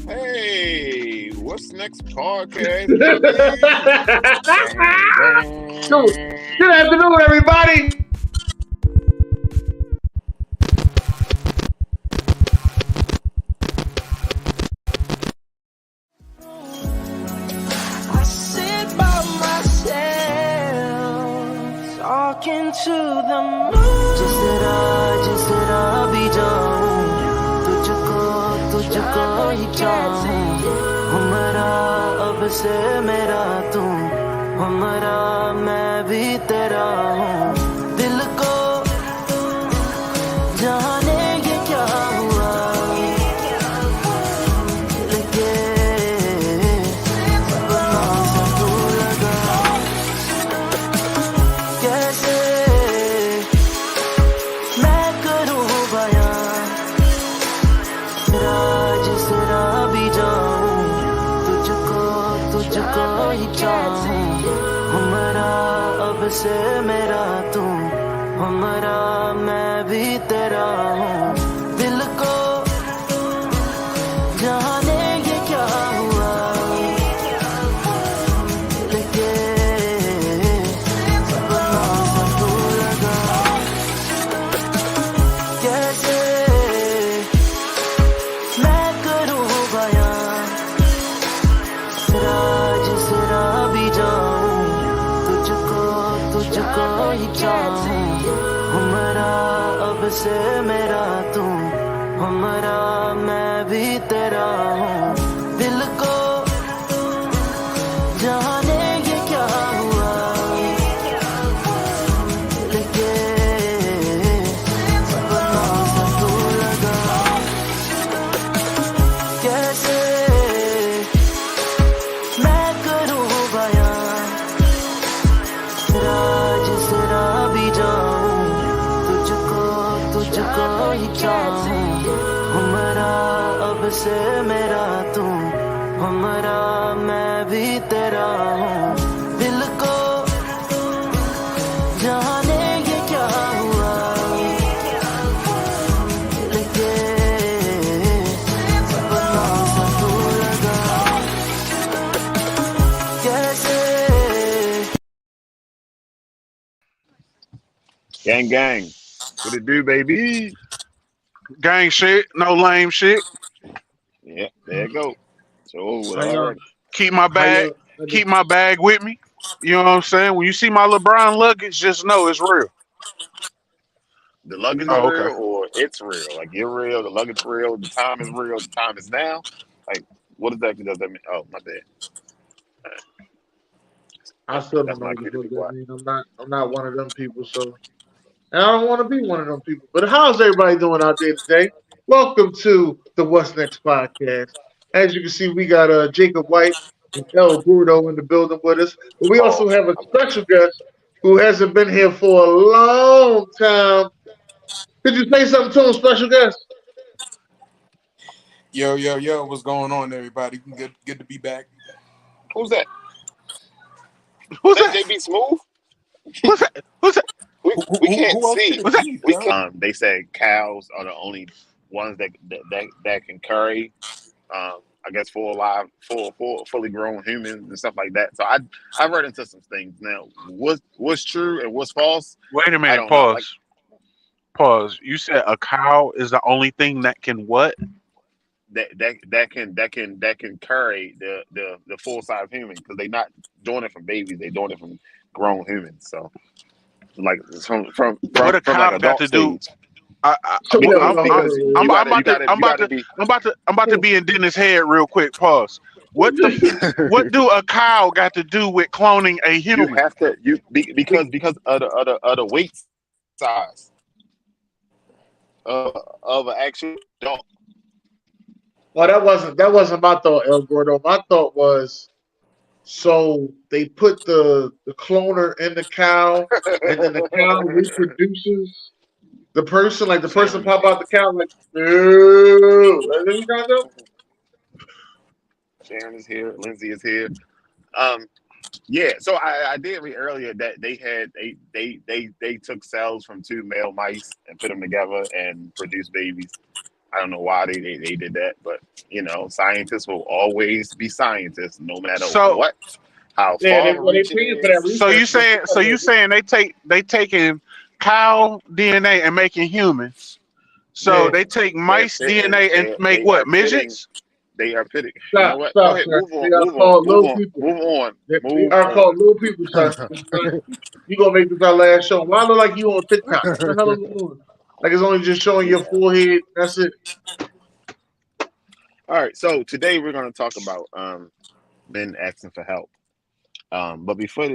Hey, what's next podcast? Good afternoon, everybody. I sit by myself, talking to the moon. जिसरा भी जाऊं, तुझको ही चाहूं. हमारा अब से मेरा तू, हमारा मैं भी तेरा हूँ. दिल को जाने ये क्या हुआ, लगे बना सा तू लगा. कैसे मैं करूँ बयां, जिसरा भी जाऊं, तुझको ही चाहूं. हमारा अब से मेरा तू, हमारा मैं भी तेरा हूँ. दिल को जाने ये क्या हुआ, लगे बना सा तू लगा. कैसे मैं करूँ बयां, जिसरा भी जाऊं, तुझको ही चाहूं. हमारा अब से मेरा तू, हमारा मैं भी तेरा हूँ. दिल को जाने ये क्या हुआ, लगे बना सा तू लगा. कैसे मैं करूँ बयां, जिसरा भी जाऊं, तुझको ही चाहूं. हमारा अब से मेरा तू, हमारा मैं भी तेरा हूँ. दिल को जाने ये क्या हुआ, लगे बना सा तू लगा. कैसे Gang, gang. What it do, baby? Gang shit, no lame shit. Yeah, there you go. So, already. Keep my bag with me. You know what I'm saying? When you see my LeBron luggage, just know it's real. The luggage is real or it's real. Like, you're real, the luggage is real, the time is real, the time is now. Like, what exactly does that mean? Oh, my bad. I still don't know what that means. I'm not one of them people, so. And I don't want to be one of them people. But how's everybody doing out there today? Welcome to the What's Next podcast. As you can see, we got Jacob White and El Gordo in the building with us. But we also have a special guest who hasn't been here for a long time. Could you say something to him, special guest? Yo, what's going on, everybody? Good to be back. Who's that? Who's that? JB Smooth? Who's that? We can't see. We They said cows are the only ones that can carry, I guess, fully grown humans and stuff like that. So I've read into some things. Now, what's true and what's false? Wait a minute. Pause. Pause. You said a cow is the only thing that can what? That can carry the full size human, because they're not doing it from babies. They're doing it from grown humans. So. Like from what a cow like got to do? I'm about to be in Dennis' head real quick. Pause. What do a cow got to do with cloning a human? You have to because of the weight size of an actual dog. Well, that wasn't my thought, El Gordo. My thought was, so they put the cloner in the cow, and then the cow reproduces the person. Like the person pop out the cow, like, ew. Like, you got them? Sharon is here. Lindsay is here. Yeah, so I did read earlier that they took cells from two male mice and put them together and produced babies. I don't know why they did that, but scientists will always be scientists, no matter So what, how Yeah, far they reaching paying for that is. so you research. saying they taking cow DNA and making humans. So Yeah. they take They're mice pitting, DNA and make they what, are pitting, midgets? they are pitting. You know Stop, what? Go stop, ahead, sir. move They on, are move on, called move little on, people. move on, They move are on. called little people, sir. You gonna make this our last show? Why look like you on TikTok? What the hell is going on? Like it's only just showing your Yeah. forehead. That's it. All right, so today we're going to talk about men asking for help. But before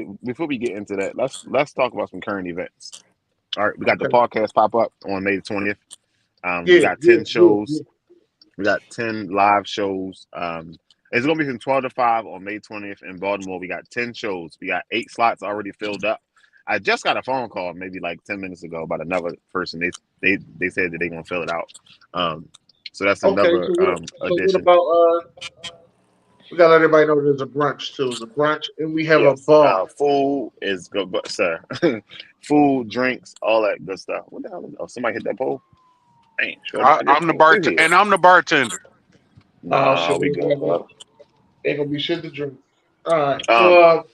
we get into that, let's talk about some current events. All right, we got the Okay. podcast pop up on May the 20th. We Yeah, got yeah, 10 yeah, yeah. shows. We got 10 live shows. It's gonna be from 12 to 5 on May 20th in Baltimore. We got 10 shows. We got 8 slots already filled up. I just got a phone call maybe like 10 minutes ago about another person. They said that they're gonna fill it out. So that's Okay, another so what addition. about we gotta let everybody know there's a brunch too. The brunch and we have a Yes, bar. food is good, sir. Food, drinks, all that good stuff. What the hell? Oh, somebody hit that pole. Ain't sure I I'm just the came through here. and I'm the bartender. Oh Nah, shit, we good, bro. ain't gonna be shit to drink. All right, Um,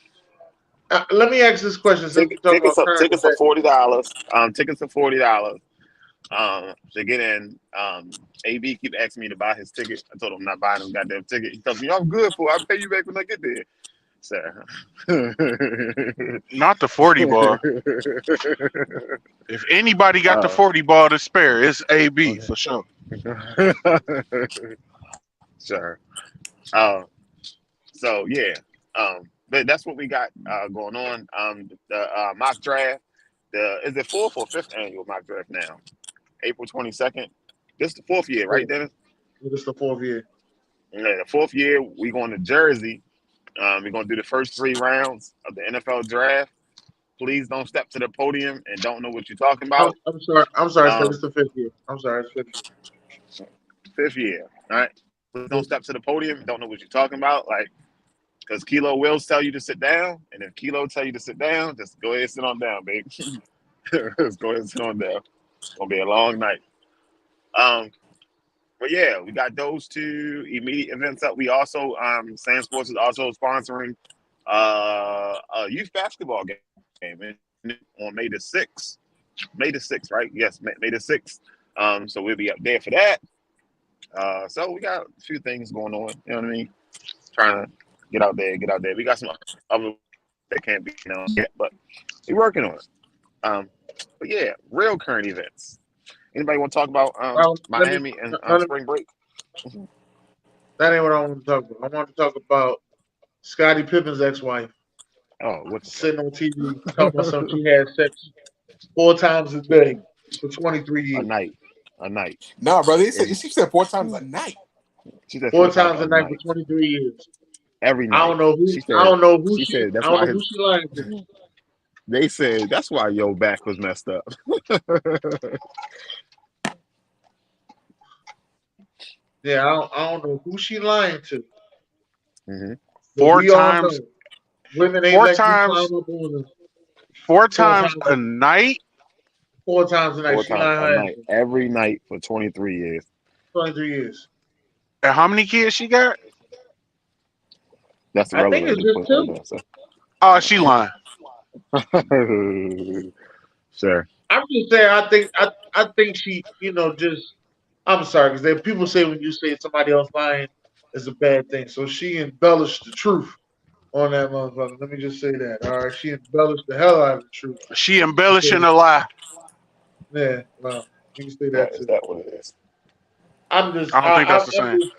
so let me ask this question since we talk about current tickets are events. $40. Tickets are $40. To get in. AB keep asking me to buy his ticket. I told him I'm not buying him goddamn ticket. He tells me I'm good for. I'll pay you back when I get there. Sir. Not the 40 bar. If anybody got the 40 ball to spare, it's AB Okay. for sure. Sure. So yeah. But that's what we got going on. The mock draft. Is it 4th or 5th annual mock draft now? April 22nd. This is the 4th year, right, Dennis? This is the 4th year. Yeah, the 4th year. We going to Jersey. We're gonna do the first 3 rounds of the NFL draft. Please don't step to the podium and don't know what you're talking about. I'm sorry. I'm sorry, sir. It's Um, the 5th year. I'm sorry. It's 5th year. 5th year. All right. Please don't step to the podium. Don't know what you're talking about. Like, because Kilo will tell you to sit down, and if Kilo tell you to sit down, just go ahead and sit on down, baby. Just go ahead and sit on down. It's gonna be a long night. But yeah, we got those 2 immediate events up. We also SamzSportz is also sponsoring a youth basketball game on May the 6th. May the 6th, right? Yes, May the 6th. So we'll be up there for that. So we got a few things going on. You know what I mean? Trying to get out there. We got some other that can't be announced yet, but we're working on it. But yeah, real current events. Anybody want to talk about Miami and spring break? That ain't what I want to talk about. I want to talk about Scottie Pippen's ex-wife. Oh, what's sitting on TV talking about something she had sex 4 times a day for 23 years. A night. No, brother. She said 4 times a night. She said 4 times a night for 23 years. Every night. I don't know who. She said, I don't know who she she. said that's I don't why know who she lying to. They said that's why your back was messed up. Yeah, I don't know who she lying to. Mm-hmm. 4 times. Women ain't 4 like times. You climb up on them. 4 times a night. 4 times a night. 4 She times lying a night, every night for 23 years. 23 years. And how many kids she got? That's I think irrelevant. it's just 2. Right there, Oh, she lying. Sure. I'm just saying. I think she. Just. I'm sorry because people say when you say somebody else lying is a bad thing. So she embellished the truth on that motherfucker. Let me just say that. All right, she embellished the hell out of the truth. She embellishing a lie. Yeah, well, you can say that too. Is that what it is? I'm just. I don't think that's the same.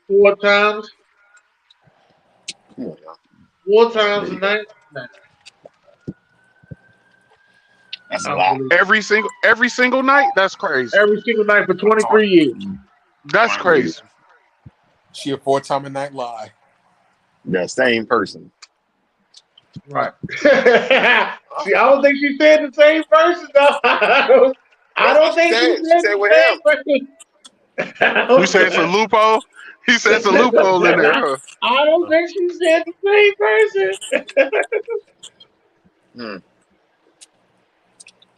4 times. Come on, y'all. 4 times a night. Nah. That's a lot. Every single night? That's crazy. Every single night for 23 years. That's crazy. She a 4 time a night lie. The same person. Right. See, I don't think she said the same person though. I don't think she said with the same person. You say it's a loophole? He said it's a loophole in there, huh? I don't think she said the same person.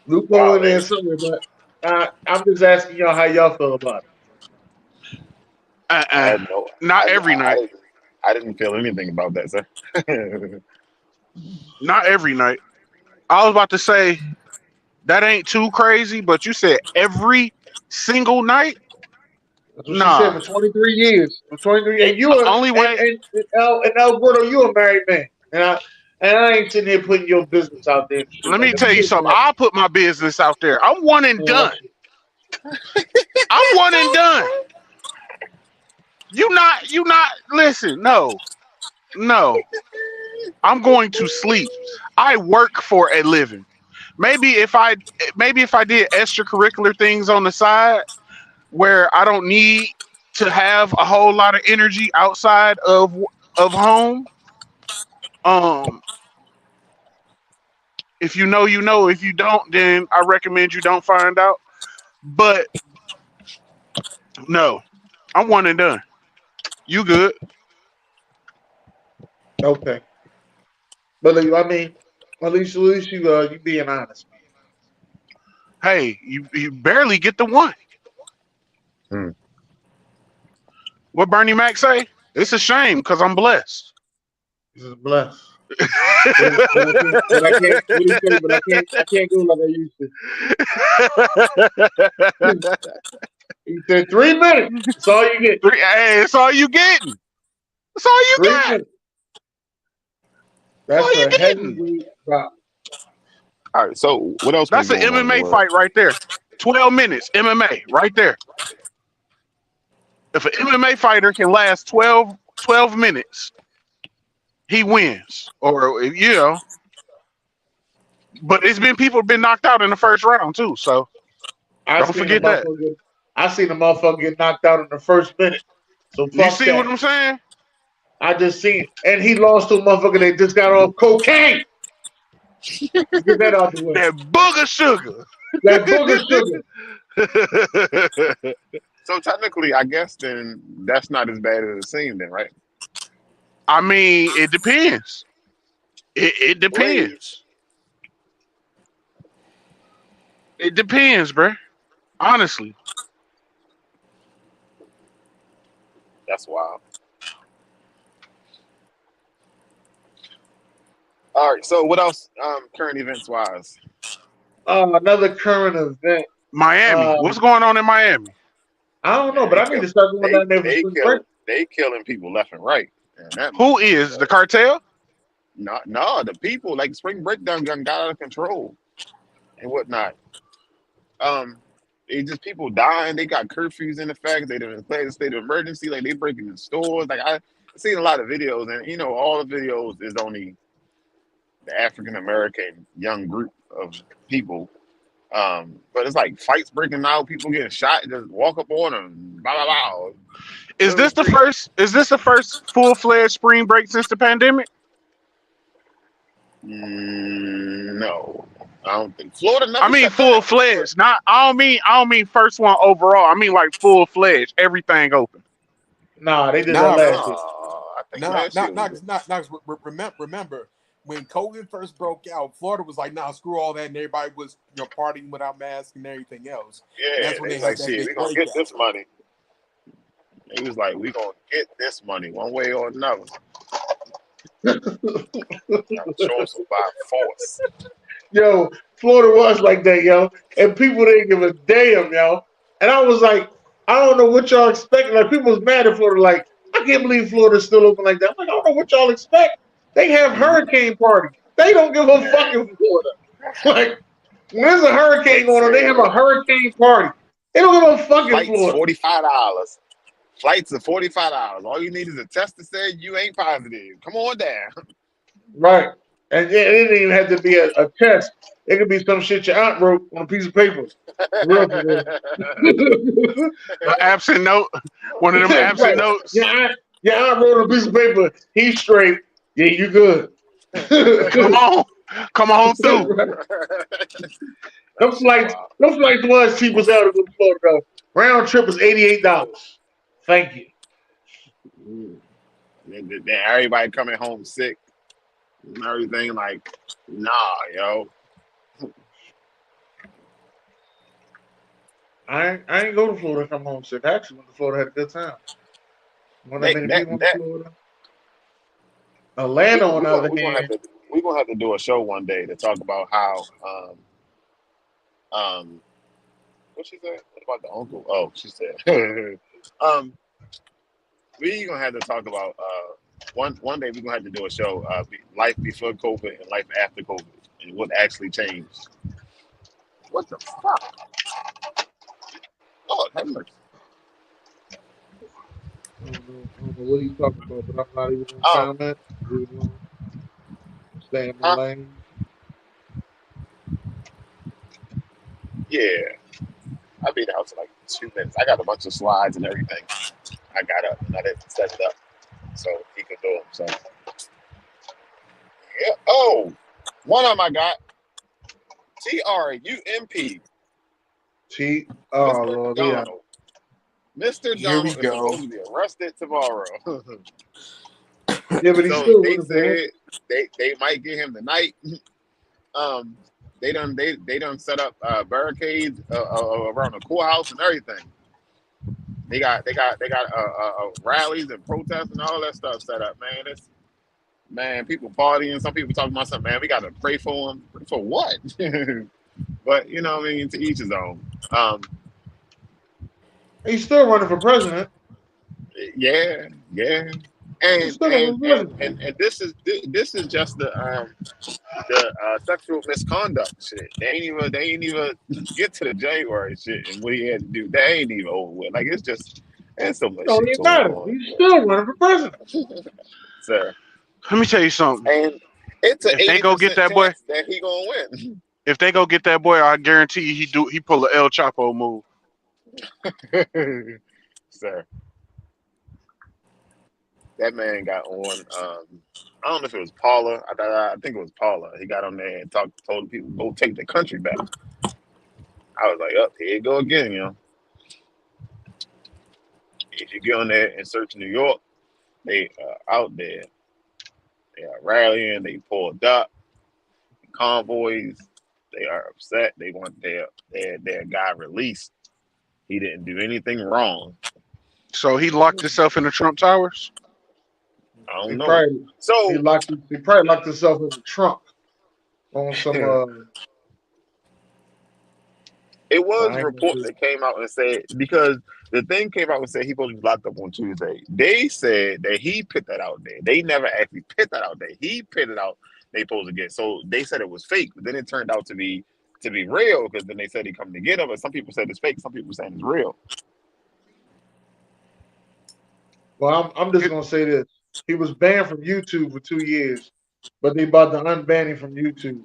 Loophole in there somewhere, but I'm just asking y'all how y'all feel about it. I had no. Not every night. I didn't feel anything about that, sir. Not every night. I was about to say that ain't too crazy, but you said every single night. That's what she said for 23 years. For 23, and you are only way. And Alberto, you a married man, and I ain't sitting here putting your business out there. Let me tell you something. I'll put my business out there. I'm one and done. I'm one and done. You not. Listen, no. I'm going to sleep. I work for a living. Maybe if I did extracurricular things on the side where I don't need to have a whole lot of energy outside of home. If you know, you know. If you don't, then I recommend you don't find out. But no, I'm one and done. You good? Okay. But I mean, at least you being honest. Hey, you barely get the one. What Bernie Mac say? It's a shame because I'm blessed. This is blessed. but I can't go like I used to. He said 3 minutes. That's all you get. Hey, it's all you getting. That's all you got. Minutes. That's a heavyweight drop. All right, so what else? That's an MMA fight right there. 12 minutes MMA right there. If an MMA fighter can last 12 minutes, he wins. Or, you know. But it's been people been knocked out in the first round too. So don't forget that. I seen a motherfucker get knocked out in the first minute. So you see what I'm saying? I just seen it. And he lost to a motherfucker that just got off cocaine. Get that out the way. That booger sugar. That booger sugar. So technically, I guess then that's not as bad as it seemed then, right? I mean, it depends. It depends. It depends, bro. Honestly. That's wild. All right, so what else current events wise? Another current event. Miami. What's going on in Miami? I don't know, but I need to start going down there for spring break. They killing people left and right. Who is the cartel? No, the people, like spring break got out of control and whatnot. It's just people dying. They got curfews in effect. They didn't declare the state of emergency. Like they breaking in stores. Like I've seen a lot of videos, and all the videos is only the African American young group of people. But it's like fights breaking out, people getting shot, just walk up on them, blah blah blah. Is this the first full-fledged spring break since the pandemic? No, I don't think Florida. I mean full-fledged. I don't mean first one overall. I mean like full-fledged, everything open. Nah, they did that last year. Remember when COVID first broke out, Florida was like, "Nah, screw all that," and everybody was partying without masks and everything else. Yeah, and that's when they like, "Shit, we gonna get this money." He was like, "We gonna get this money one way or another." I'm showing some by force. Yo, Florida was like that, yo, and people didn't give a damn, yo. And I was like, I don't know what y'all expect. Like people was mad at Florida, like I can't believe Florida's still open like that. I'm like, I don't know what y'all expect. They have hurricane parties. They don't give a fuck in Florida. Like when there's a hurricane going on, they have a hurricane party. They don't give a fuck in Florida. $45. Flights are $45. All you need is a test to say you ain't positive. Come on down. Right. And it didn't even have to be a test. It could be some shit your aunt wrote on a piece of paper. An absent note. One of them absent notes. Your aunt wrote on a piece of paper. He's straight. Yeah, you good. Come on through. Them flights was cheap as hell to go to Florida. Round trip was $88. Thank you. Then everybody coming home sick and everything. Like, nah, yo. I ain't go to Florida. Come home sick. I actually went to Florida, had a good time. One that That many that people in that Florida. Atlanta, on the other hand, we gonna have to do a show one day to talk about how um what she said? What about the uncle? Oh, she said um we gonna have to talk about one day we're gonna have to do a show life before COVID and life after COVID and what actually changed. What the fuck? Oh, have mercy. I don't know what he's talking about, but I'm not even going to Oh, comment. Leave it alone. Stay in my huh? lane. Yeah. I'll be in the house in like 2 minutes. I got a bunch of slides and everything. I got up and I didn't set it up so he could do them. So yeah. Oh, one of them I got. TRUMP. Oh, Mr. Lord, yeah. Donald. Mr. Here we Donald is go. supposed to be arrested tomorrow. Yeah, but he's So still they running for him. said they might get him tonight. They done set up barricades around the courthouse and everything. They got rallies and protests and all that stuff set up, man. Man, people partying. Some people talking about something, man. We got to pray for them. Pray for what? But you know what I mean? To each his own. He's still running for president. Yeah. He's And still and running for and president. and, and this is just the sexual misconduct shit. They ain't even get to the January shit and what he had to do. They ain't even over with. Like it's so It much don't shit even going matter. on, He's still running for president. sir. Let me tell you something. And it's an If they go get 80% that boy, chance that he gonna I guarantee he pull a El Chapo move. win, sir. That man got on. I don't know if it was Paula. I think it was Paula. He got on there and told people go take the country back. I was like, up here you go again, you know. If you get on there and search New York, they out there. They are rallying. They pulled up convoys. They are upset. They want their guy released. He didn't do anything wrong. So he locked himself in the Trump Towers. I don't He know. probably So he probably locked himself in the trunk on some it was a I ain't gonna report do that came out and said because the thing came out and said he supposed to be locked up on Tuesday. They said that he put that out there. They never actually put that out there. He put it out. They supposed to get. So they said it was fake, but then it turned out to be real because then they said he coming to get him. But some people said it's fake. Some people saying it's real. Well, I'm just gonna say this. He was banned from YouTube for 2 years, but they about to unban him from YouTube.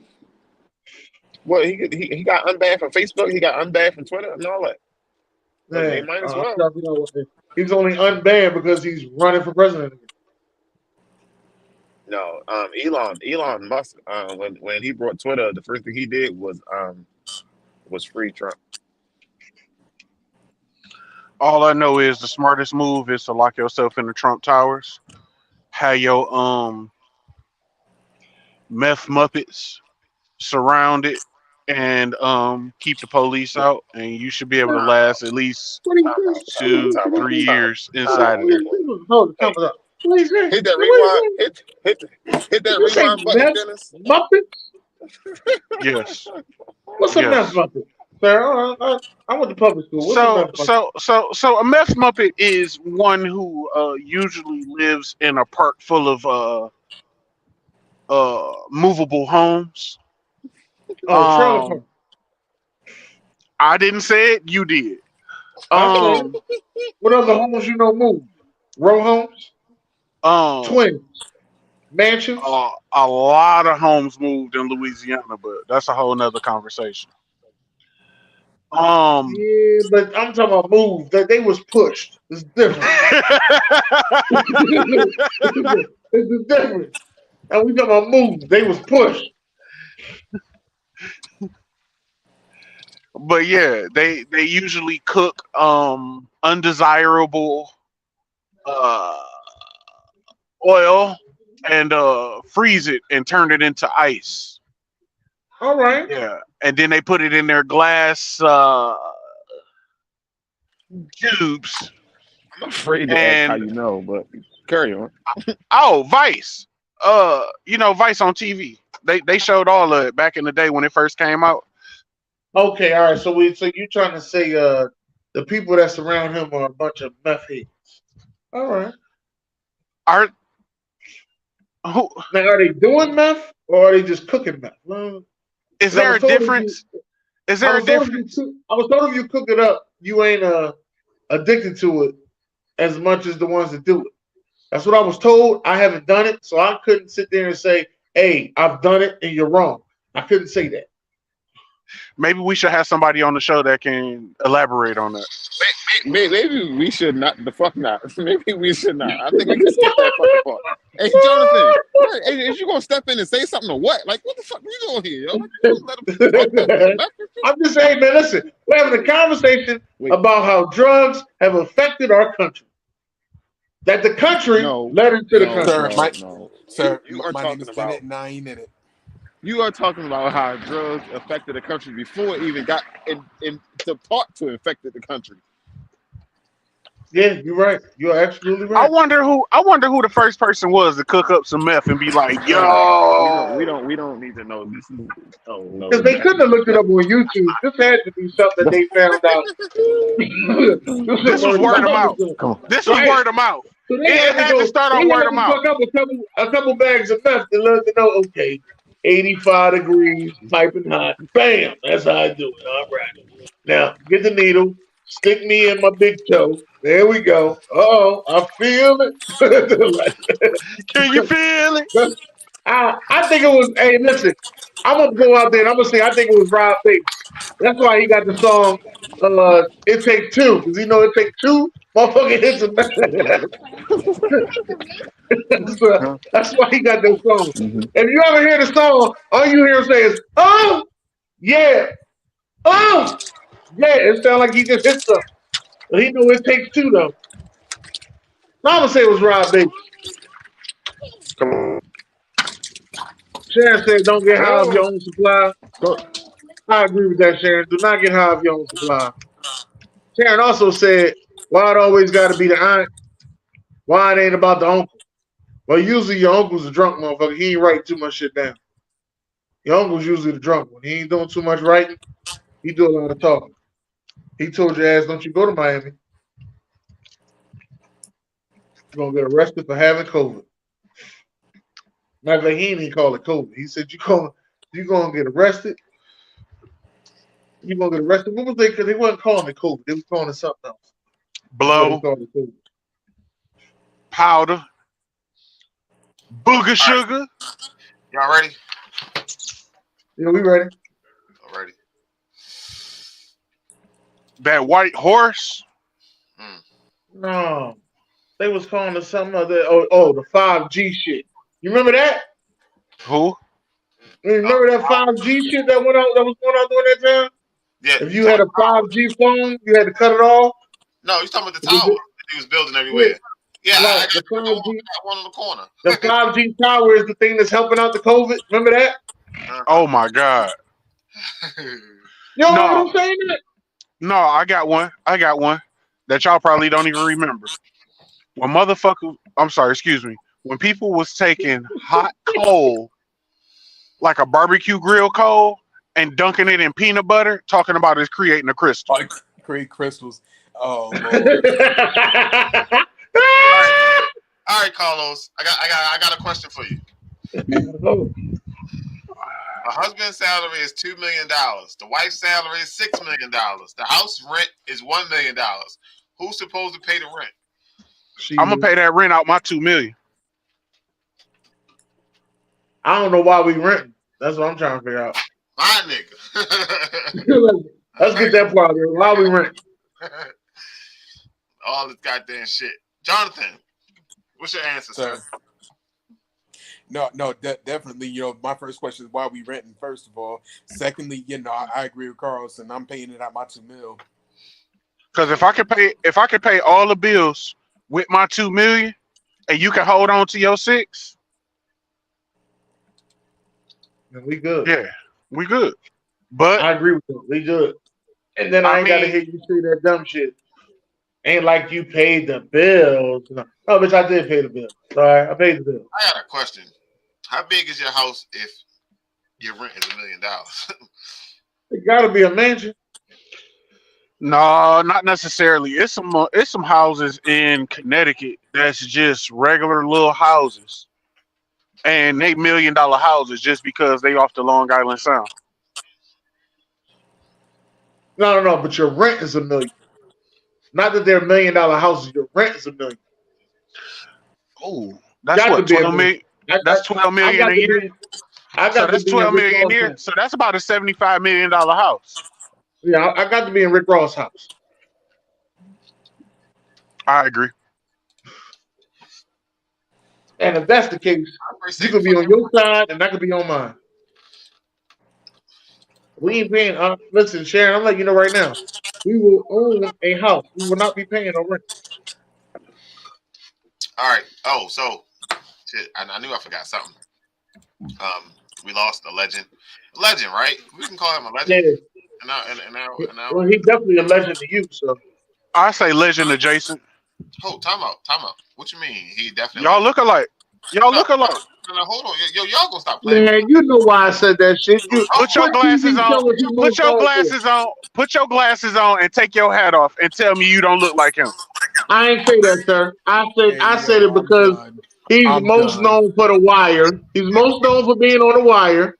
Well, he got unbanned from Facebook. He got unbanned from Twitter and all that. So they Man, might as well. he's only unbanned because he's running for president again. No, Elon Musk. When he brought Twitter, the first thing he did was free Trump. All I know is the smartest move is to lock yourself in the Trump Towers. Have your meth muppets surround it and keep the police out, and you should be able to last at least What he Time say? out. Time out. 2, Time out. 3 Time years out. inside of What he there. say? Hold Hey, on, what he say? hit that What he rewind. Hit that You say rewind button, meth Dennis. Muppet? Yes, What's a meth yes. Muppet? Sir, I went to public school. What's a So, meth Muppet? so a meth muppet is one who usually lives in a park full of movable homes. Oh, trailer park. Um, I didn't say it. You did. I said it. Um, What other homes you know move? Row homes? um, Twins? Mansions? a lot of homes moved in Louisiana, but that's a whole nother conversation. Um, Yeah, but I'm talking about move. They was pushed. It's different. It's different. And we talking about move. They was pushed. but yeah, they usually cook undesirable uh oil and freeze it and turn it into ice. All right. Yeah, and then they put it in their glass tubes. I'm afraid to ask how And you know, but carry on. Vice. Vice on TV. They showed all of it back in the day when it first came out. Okay, all right. So you trying to say the people that surround him are a bunch of meth heads? All right. Are who Now, are they doing meth or are they just cooking meth? Well, is 'cause I there was a told difference? Is I there a was told if difference? I was told if you cook it up, you ain't addicted to it as much as the ones that do it. That's what I was told. I haven't done it, so I couldn't sit there and say, "Hey, I've done it and you're wrong." I couldn't say that. Maybe we should have somebody on the show that can elaborate on that. Maybe we should not. The fuck not. Maybe we should not. I think we can skip that fucking part. Hey, Jonathan, hey, is you gonna step in and say something or what? Like, what the fuck are you doing here, yo? Like, you don't let him talk about nothing. I'm just saying, man. Listen, we're having a conversation about how drugs have affected our country. That the country led into the country. Sir, You are my name talking is about. Bennett, and I ain't in it. You are talking about how drugs affected the country before it even got into part to infected the country. Yeah, you're right. You're absolutely I right. wonder who the first person was to cook up some meth and be like, We yo. don't need to know. This is no. Because they couldn't have looked it up on YouTube. This had to be something that they found out. This was word of mouth. Come on. This was word of mouth. So they It had to start on word of mouth. Cook up a couple bags of meth to let them know, okay, 85 degrees, piping hot. Bam! That's how I do it. All right. Now, get the needle, stick me in my big toe. There we go. I feel it. Can you feel it? I think it was, hey, listen, I'm going to go out there and I'm going to say, I think it was Rob Bates. That's why he got the song, It Take Two, because it take two motherfucking hits of that's why he got that song. Mm-hmm. If you ever hear the song, all you hear him say is, oh, yeah, oh, yeah. It sounds like he just hit something. But he knew it takes two, though. So I'm going to say it was Rob Bates. Come on. Sharon said, don't get high off your own supply. I agree with that, Sharon. Do not get high off your own supply. Sharon also said, why it always got to be the aunt? Why it ain't about the uncle? Well, usually your uncle's a drunk motherfucker. He ain't writing too much shit down. Your uncle's usually the drunk one. He ain't doing too much writing. He do a lot of talking. He told your ass, don't you go to Miami. You're going to get arrested for having COVID. Matter of fact, he didn't even call it COVID. He said, you're going to get arrested. You're going to get arrested. What was they? Because they wasn't calling it COVID. They was calling it something else. Blow, powder, booger sugar. Y'all ready? Yeah, we ready. Already. That white horse. No. They was calling it something other. The 5G shit. You remember that? Who? You remember that 5G shit that went out? That was going out during that time. Yeah. If you had a 5G phone, you had to cut it off. No, he's talking about the tower that he was building everywhere. Yeah, right. I got one on the corner. The 5G tower is the thing that's helping out the COVID. Remember that? Oh my God. You know what I'm saying? No, I got one that y'all probably don't even remember. When when people was taking hot coal, like a barbecue grill coal, and dunking it in peanut butter, talking about it's creating a crystal. Create crystals. Oh, All right, Carlos. I got a question for you. A husband's salary is $2 million. The wife's salary is $6 million. The house rent is $1 million. Who's supposed to pay the rent? I'm gonna pay that rent out my $2 million. I don't know why we renting. That's what I'm trying to figure out. My nigga. Let's get that part. Why we renting? All this goddamn shit. Jonathan, what's your answer, sir? No, definitely. My first question is why we renting. First of all, secondly, I agree with Carlson. I'm paying it out my $2 million. Because if I could pay all the bills with my $2 million, and you can hold on to your 6, And we good. yeah, we good. But I agree with you. We good. And then I I ain't got to mean, hear you say that dumb shit. Ain't like you paid the bills. No, bitch, I did pay the bill. All right, I paid the bill. I got a question. How big is your house if your rent is $1 million? It got to be a mansion. no, not necessarily. It's some houses in Connecticut that's just regular little houses, and they $1 million houses just because they off the Long Island Sound. No. But your rent is $1 million. Not that they're $1 million houses. Your rent is $1 million. Oh, that's Got to what be a 12 million. million. That's 12 I million got a to year. be. I So got to that's be in 12 Rick million a Ross' year. house. So that's about a $75 million house. Yeah, I got to be in Rick Ross' house. I agree. And if that's the case, I you appreciate could be on your side and I could be on mine. We ain't paying. Listen, Sharon, I'm letting you know right now. We will own a house. We will not be paying no rent. All right. Oh, so shit. I knew I forgot something. We lost a legend. Legend, right? We can call him a legend. Yeah. And now. Well, he's definitely a legend to you. So I say legend adjacent. Oh, time out. What you mean? He definitely. Y'all look alike. Y'all No, look alike. no, hold on. Y'all gonna stop playing? man, you know why I said that shit. You Put your what glasses TV on. show is he Put most your known for? glasses on. Put your glasses on and take your hat off and tell me you don't look like him. I ain't say that, sir. Hey, I said yo, it I'm because done. he's I'm most done. known for The Wire. He's most known for being on The Wire,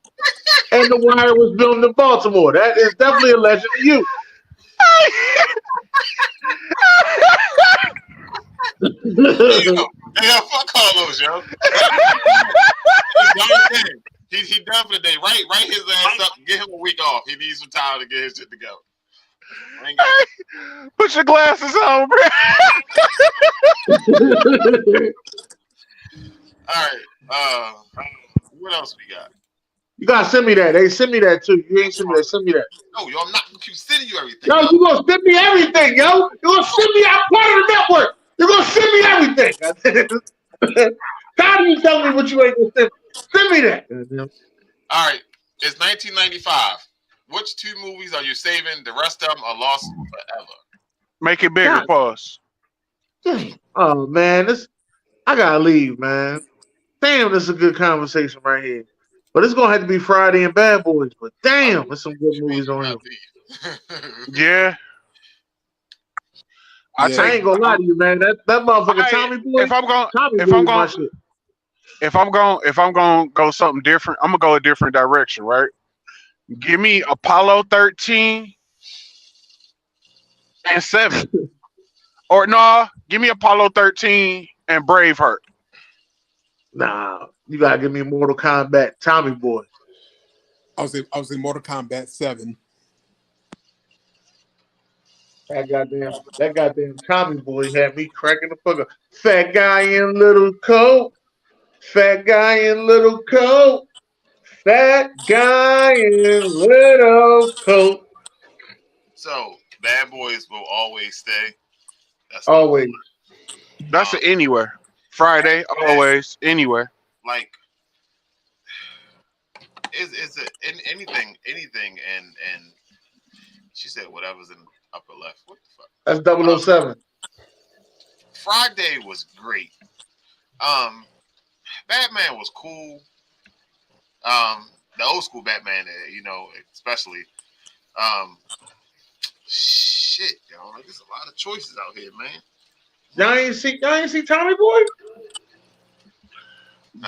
and The Wire was filmed in Baltimore. That is definitely a legend to you. Hey, fuck Carlos, yo. He done for the day. Write his ass up. Get him a week off. He needs some time to get his shit together. Put your glasses on, bro. All right. What else we got? You gotta send me that. Hey, send me that too. You ain't send me that. Send me that. No, yo, I'm not. I keep sending you everything. Yo, you gonna send me everything, yo. You gonna send me. I'm part of the network. You're gonna send me everything. How do you tell me what you ain't gonna send? Send me that. All right. It's 1995. Which 2 movies are you saving? The rest of them are lost forever. Make it bigger. God. Pause. Oh man, I gotta leave, man. Damn, this is a good conversation right here. But it's gonna have to be Friday and Bad Boys. But damn, there's some good movies on here. Yeah. I Yeah. I take. ain't gonna lie to you, man. That motherfucker Tommy Boy. If I'm going, Tommy if Boy I'm is my going, shit. if I'm going to go something different, I'm gonna go a different direction, right? Give me Apollo 13 and 7, or no, give me Apollo 13 and Braveheart. Nah, you gotta give me Mortal Kombat Tommy Boy. I was in Mortal Kombat 7. That goddamn Tommy Boy had me cracking the fuck up. Fat guy in little coat. Fat guy in little coat. Fat guy in little coat. So, Bad Boys will always stay. That's Always. That's anywhere. Friday, always, anywhere. Like, is it anything, and she said whatever's in the upper left. What the fuck? That's 007. Friday was great. Batman was cool. The old school Batman, especially. Shit, yo, there's a lot of choices out here, man. Y'all ain't see Tommy Boy?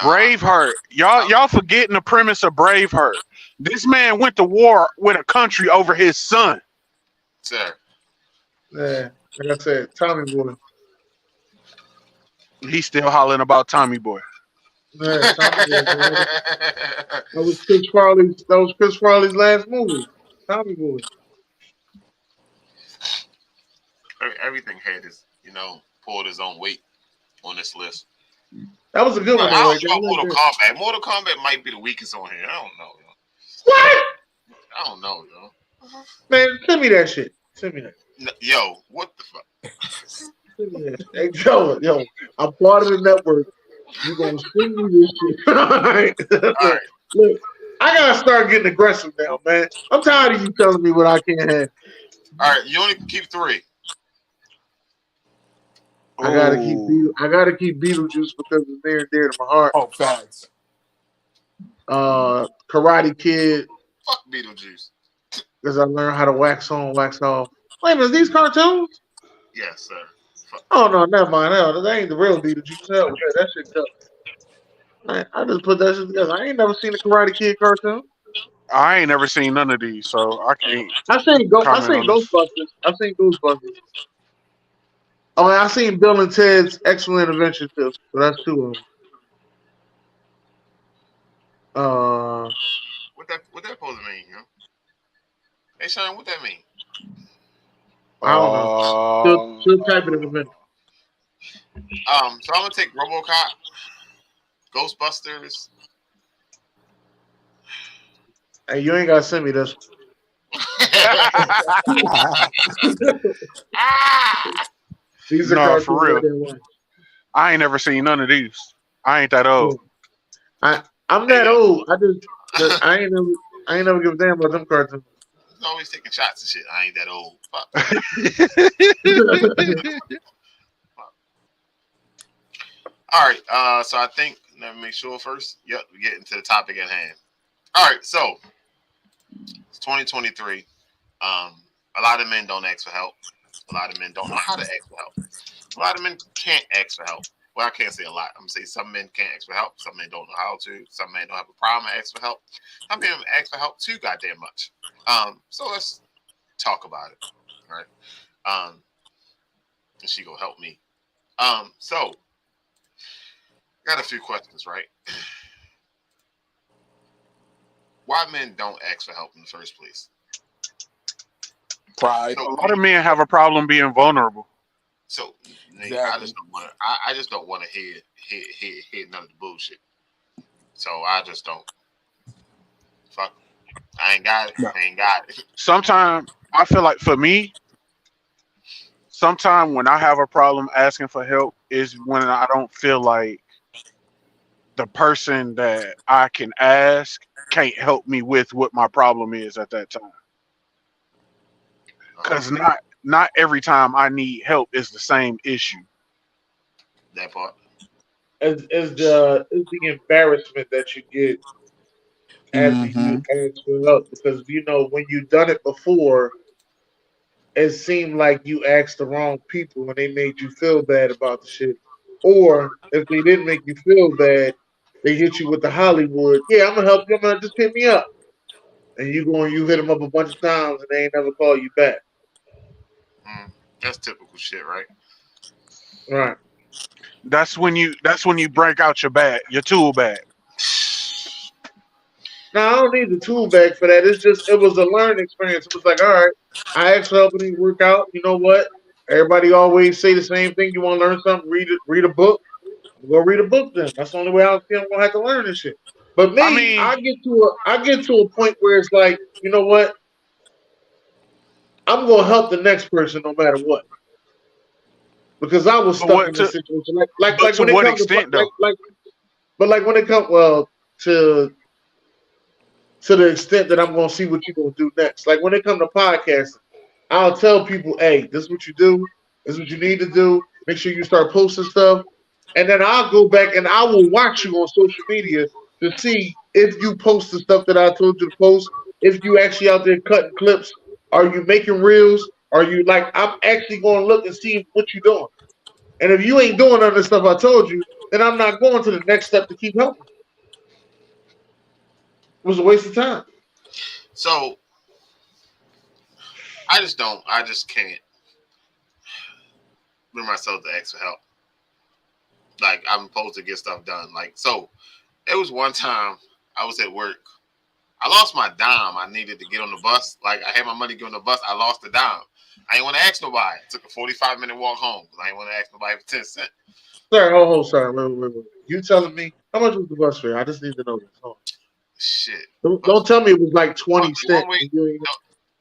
Braveheart. Y'all forgetting the premise of Braveheart. This man went to war with a country over his son. Sir. Yeah, like I said, Tommy Boy. He's still hollering about Tommy Boy. Yeah, Tommy Boy. That was Chris Farley's last movie. Tommy Boy. Everything had his, pulled his own weight on this list. That was a good one, I though, right don't know Mortal Kombat. Mortal Kombat might be the weakest on here. I don't know, yo. What? I don't know, yo. Man, send me that shit. Send me that. Yo, what the fuck? Hey, yo, I'm part of the network. You gonna send me this shit? All right. All right. Look, I gotta start getting aggressive now, man. I'm tired of you telling me what I can't have. All right. You only keep 3. I gotta keep Oh, Beetlejuice because it's near and dear to my heart. Oh, facts. Karate Kid Fuck Beetlejuice. because I learned how to wax on, wax off. Wait a minute, these cartoons? Yes, sir. Fuck. Oh no, never mind. Hell, that ain't the real Beetlejuice. Hell, that shit tough. I just put that shit together. I ain't never seen a Karate Kid cartoon. I ain't never seen none of these, so I can't I comment seen on this. Ghostbusters. I seen Ghostbusters. Oh, and I seen Bill and Ted's Excellent Adventure too. So that's 2 of them. What that supposed to mean? You know? Hey, Sean, what that mean? I don't know. She'll type it in a minute. So I'm gonna take RoboCop, Ghostbusters. Hey, you ain't gotta send me this. These are No, cartoons for real. I didn't watch. I ain't never seen none of these. I ain't that old. I'm that old. I ain't never give a damn about them cartoons. He's always taking shots and shit. I ain't that old. Fuck. All right. So I think let me make sure first. Yep, we get into the topic at hand. All right. So it's 2023. A lot of men don't ask for help. A lot of men don't know how to ask for help. A lot of men can't ask for help. Well, I can't say a lot. I'm gonna say some men can't ask for help. Some men don't know how to. Some men don't have a problem asking for help. Some men ask for help too goddamn much. So let's talk about it. All right. And she gonna help me. So got a few questions, right? Why men don't ask for help in the first place? Pride. A lot of men have a problem being vulnerable. So Exactly. I just don't want to. I just don't want to hear none of the bullshit. So I just don't. Fuck. I ain't got it. I ain't got it. Sometimes I feel like for me, sometimes when I have a problem asking for help is when I don't feel like the person that I can ask can't help me with what my problem is at that time. Because not every time I need help is the same issue. That part. Is the embarrassment that you get after you ask for help because when you've done it before, it seemed like you asked the wrong people and they made you feel bad about the shit. Or if they didn't make you feel bad, they hit you with the Hollywood. Yeah, I'm gonna help you. I'm gonna just hit me up, and you hit them up a bunch of times and they ain't never call you back. That's typical shit, right? Right. That's when you break out your tool bag. Now I don't need the tool bag for that. It was a learning experience. It was like, all right, I asked for help and it didn't work out. You know what? Everybody always say the same thing. You want to learn something? Read a book. Go read a book then. That's the only way I'm gonna have to learn this shit. But me, I mean, I get to a point where it's like, you know what? I'm gonna help the next person no matter what. Because I was stuck in this situation. Like to when it what comes extent to though? like when it comes to the extent that I'm gonna see what you're gonna do next. Like when it comes to podcasting, I'll tell people, hey, this is what you do, this is what you need to do. Make sure you start posting stuff. And then I'll go back and I will watch you on social media to see if you post the stuff that I told you to post, if you actually out there cutting clips, are you making reels? Are you like I'm actually gonna look and see what you're doing. And if you ain't doing none of the stuff I told you, then I'm not going to the next step to keep helping. It was a waste of time. So I just can't bring myself to ask for help. Like I'm supposed to get stuff done. Like so it was one time I was at work. I lost my dime. I needed to get on the bus. Like I had my money to get on the bus. I lost the dime. I didn't want to ask nobody. It took a 45-minute walk home because I didn't want to ask nobody for 10 cents. Sorry, sorry. Wait. You telling me how much was the bus fare? I just need to know this. Shit. Don't tell me it was like 20 cents.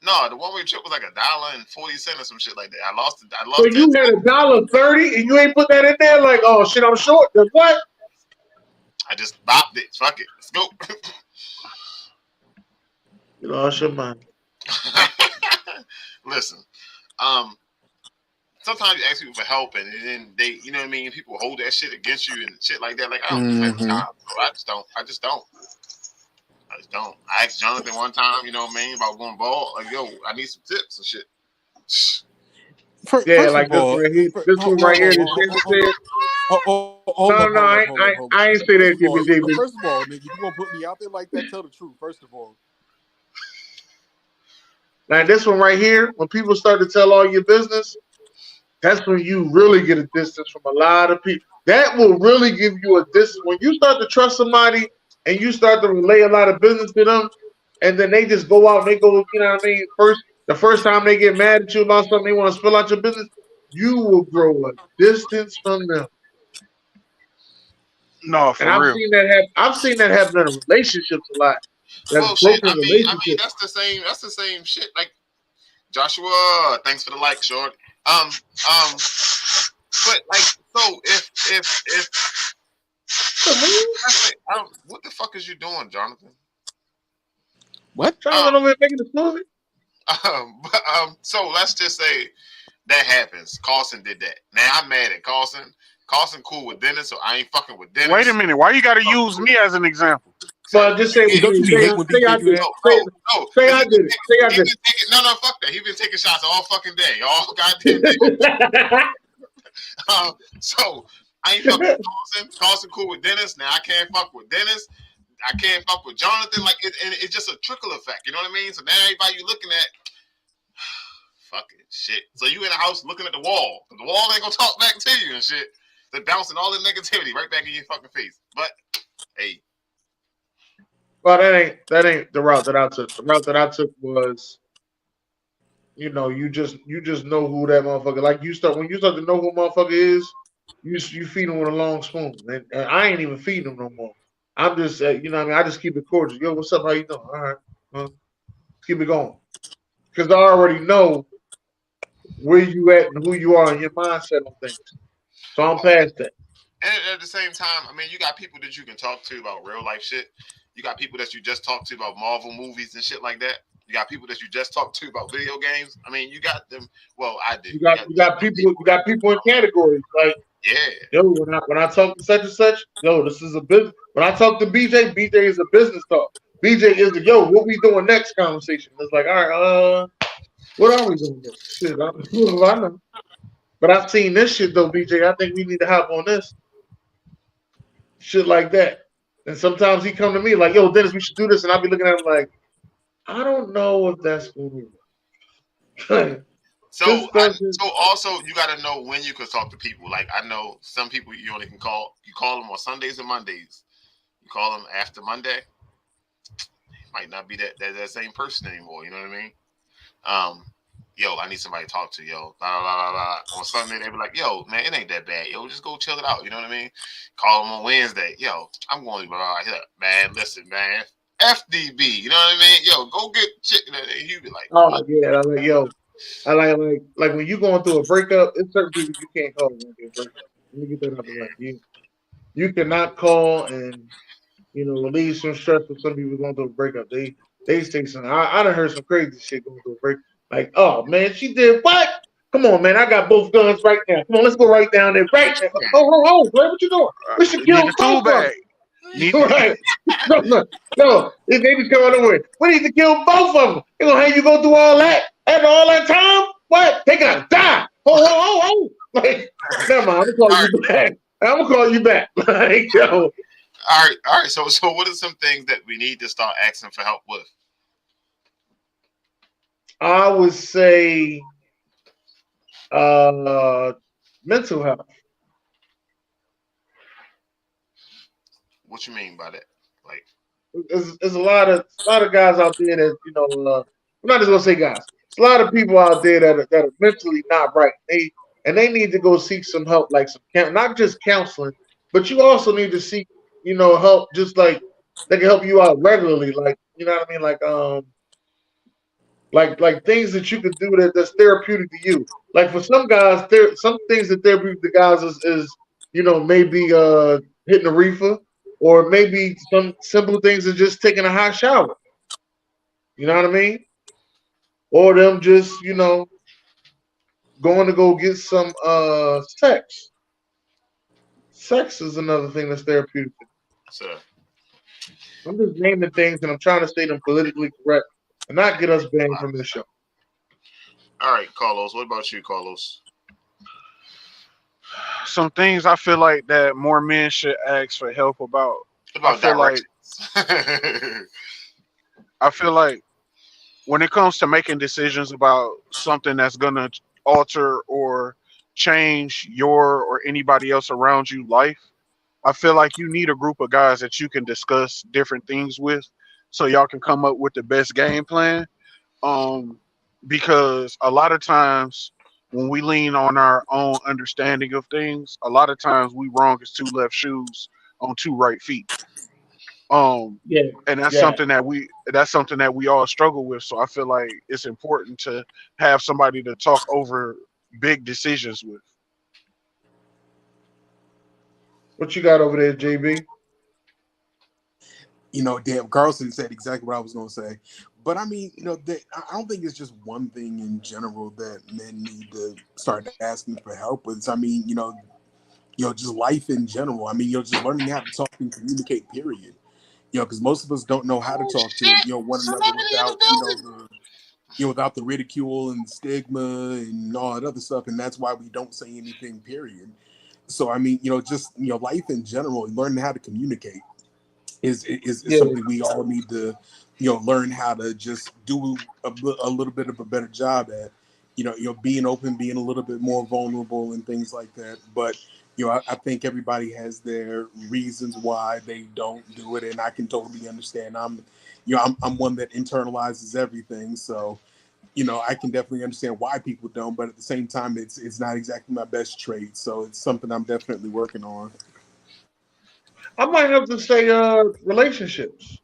No, the one-way trip was like $1.40 or some shit like that. I lost it. I So lost you had $1.30 and you ain't put that in there? Like, oh shit, I'm short. Then what? I just bopped it. Fuck it. Let's go. You lost your mind. Listen, sometimes you ask people for help and then they, you know what I mean? People hold that shit against you and shit like that. Like, I don't have time. Bro. I just don't. I asked Jonathan one time, you know what I mean, about going ball. Like, yo, I need some tips and shit. Yeah, like this right here. This one right here. This said. No, I ain't say that to you, David. First of all, nigga, you gonna put me out there like that? Tell the truth. First of all. Now this one right here, when people start to tell all your business, that's when you really get a distance from a lot of people. That will really give you a distance. When you start to trust somebody and you start to relay a lot of business to them, and then they just go out and they go, you know what I mean? The first time they get mad at you about something, they want to spill out your business, you will grow a distance from them. No, for and real. I've seen that happen in relationships a lot. Well, shit. I mean, that's the same shit. Like Joshua, thanks for the like, short. But like, so if what the fuck is you doing, Jonathan? What? Jonathan over here making the smoothie? So let's just say that happens. Carlson did that. Now I'm mad at Carlson. Carlson cool with Dennis, so I ain't fucking with Dennis. Wait a minute. Why you got to use me as an example? So just say I did it. Say I did it. No, fuck that. He been taking shots all fucking day, all goddamn day. So I ain't fucking with Carlson. Carlson cool with Dennis. Now I can't fuck with Dennis. I can't fuck with Jonathan. Like it's just a trickle effect. You know what I mean? So now everybody you looking at, fucking shit. So you in the house looking at the wall. The wall ain't gonna talk back to you and shit. They're bouncing all the negativity right back in your fucking face. But hey. Well, that ain't the route that I took. The route that I took was, you know, you just know who that motherfucker. Like when you start to know who a motherfucker is, you feed him with a long spoon. And I ain't even feeding him no more. I'm just, you know what I mean? I just keep it cordial. Yo, what's up? How you doing? All right. Well, keep it going. Because I already know where you at and who you are and your mindset on things. So I'm past that. And at the same time, I mean, you got people that you can talk to about real life shit. You got people that you just talk to about Marvel movies and shit like that. You got people that you just talk to about video games. I mean, you got them. Well, I do. You got people in categories like. Yeah. Yo, when I talk to such and such, yo, this is a business. When I talk to BJ is a business talk. BJ is the what we doing next conversation. It's like, all right, what are we doing next? Shit, I know. But I've seen this shit though, BJ. I think we need to hop on this. Shit like that. And sometimes he come to me like, yo, Dennis, we should do this. And I'll be looking at him like, I don't know if that's going to work. So also you got to know when you can talk to people. Like I know some people you only can call. You call them on Sundays and Mondays. You call them after Monday. Might not be that same person anymore. You know what I mean? Yo, I need somebody to talk to. Yo, blah, blah, blah, blah. On Sunday they be like, yo, man, it ain't that bad. Yo, just go chill it out. You know what I mean? Call them on Wednesday. Yo, I'm going to blah, blah, man. Listen, man. FDB. You know what I mean? Yo, go get shit. And you be like, oh yeah, I'm like, yo. I like when you going through a breakup, it's certain people you can't call when you break up. Let me get that up. Like you cannot call and relieve some stress for some people going through a breakup. They say something. I done heard some crazy shit going through a breakup. Like, oh man, she did what? Come on, man, I got both guns right now. Come on, let's go right down there. Right now. Oh, man, what you doing? We should kill both of them. Right. No, these babies coming over. We need to kill both of them. They're gonna have you go through all that. After all that time, what? They gotta die. Oh. Like, never mind. I'm gonna call you back. Like, yo. All right. So what are some things that we need to start asking for help with? I would say mental health. What you mean by that? Like, there's a lot of guys out there that I'm not just gonna say guys. There's a lot of people out there that are mentally not right. They need to go seek some help, like not just counseling, but you also need to seek help, just like they can help you out regularly, like you know what I mean, like like things that you could do that's therapeutic to you. Like for some guys, some things that therapeutic to guys is maybe hitting a reefer, or maybe some simple things is just taking a hot shower. You know what I mean? Or them just going to go get some sex. Sex is another thing that's therapeutic. So, I'm just naming things and I'm trying to say them politically correct and not get us banned from this show. all right, Carlos. What about you, Carlos? Some things I feel like that more men should ask for help about. I About feel like directions. I feel like when it comes to making decisions about something that's gonna alter or change your or anybody else around you life, I feel like you need a group of guys that you can discuss different things with, so y'all can come up with the best game plan. Um, because a lot of times when we lean on our own understanding of things, a lot of times we wrong as two left shoes on two right feet. Um, Yeah, and that's yeah. something that we all struggle with. So I feel like it's important to have somebody to talk over big decisions with. What you got over there, JB? Damn, Carlson said exactly what I was going to say. But I mean, I don't think it's just one thing in general that men need to start asking for help with. I mean, just life in general. I mean, just learning how to talk and communicate. Period. Because most of us don't know how to Oh talk to shit! one another Somebody in the without building. without the ridicule and stigma and all that other stuff, and that's why we don't say anything. Period. So I mean, just life in general, learning how to communicate is Yeah, something we all need to learn how to just do a little bit of a better job at. Being open, being a little bit more vulnerable, and things like that. But I think everybody has their reasons why they don't do it, and I can totally understand. I'm one that internalizes everything, so I can definitely understand why people don't. But at the same time, it's not exactly my best trait, so it's something I'm definitely working on. I might have to say relationships.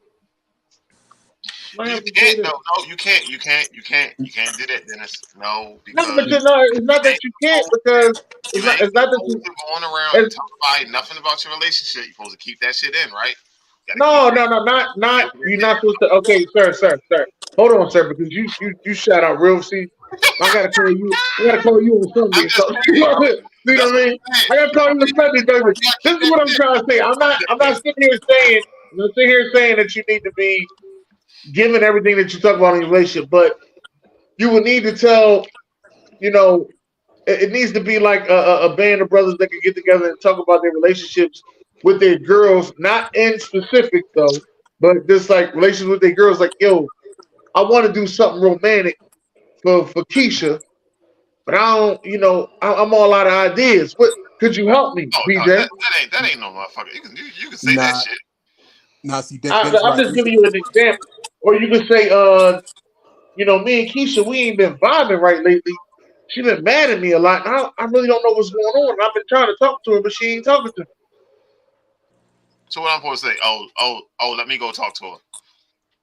Might You have to say can't. No, that. no, you can't. You can't. You can't. You can't do that, Dennis. No, No, because but no, it's not you that ain't you can't supposed because you it's not. ain't It's not that supposed you. to go on around and It's, talk about nothing about your relationship. You're supposed to keep that shit in, right? You gotta keep no, that no, no, not. business You're not there. supposed to. Okay, sir. Hold on, sir, because you shout out real. See, I gotta call you. I gotta call you on I'm Sunday. just So saying, you bro. know That's what I what mean? I'm saying. I gotta call you on Sunday, Thursday. You gotta This keep is that what I'm shit. trying to say. I'm not sitting here saying. I'm not sitting here saying that you need to be giving everything that you talk about in your relationship, but you would need to tell. You know, it needs to be like a band of brothers that can get together and talk about their relationships with their girls, not in specific though, but just like relations with their girls. Like, yo, I want to do something romantic for Keisha, but I don't, I'm all out of ideas. What could you help me, Oh no, BJ? that ain't no motherfucker. You can say that Nah, shit. nah. See, Dennis, I'm right? just giving you an example, or you can say, me and Keisha, we ain't been vibing right lately. She been mad at me a lot. And I really don't know what's going on. I've been trying to talk to her, but she ain't talking to me. So what I'm supposed to say? Oh. Let me go talk to her. Well,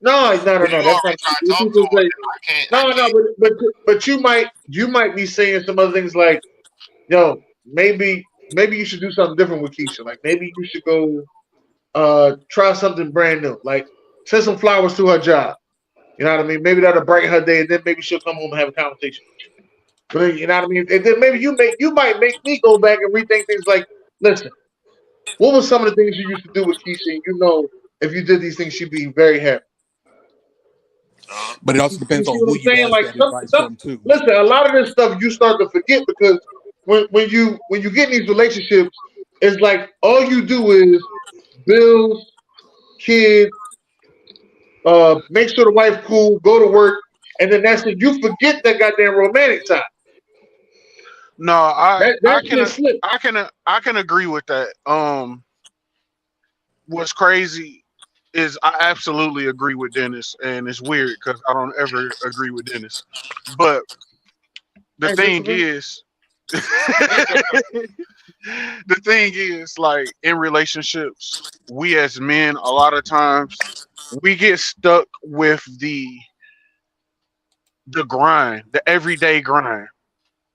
No. you That's not. already tried to You're talk to supposed to her. say, I can't. I no. can't. But you might be saying some other things like, yo, maybe you should do something different with Keisha. Like maybe you should go try something brand new. Like send some flowers to her job. You know what I mean? Maybe that'll brighten her day, and then maybe she'll come home and have a conversation with you. But then, you know what I mean? And then maybe you might make me go back and rethink things like, listen, what were some of the things you used to do with Keisha? And if you did these things, she'd be very happy. But it also You depends see on what who I'm you saying? ask Like that advice some from too. listen, a lot of this stuff you start to forget because when you get in these relationships, it's like all you do is bills, kids, make sure the wife cool, go to work, and then that's it. You forget that goddamn romantic time. No, That shit slips. I can agree with that. What's crazy is I absolutely agree with Dennis, and it's weird because I don't ever agree with Dennis. But the I ain't thing disagree. is, the thing is, like in relationships, we as men, a lot of times, we get stuck with the the grind, the everyday grind.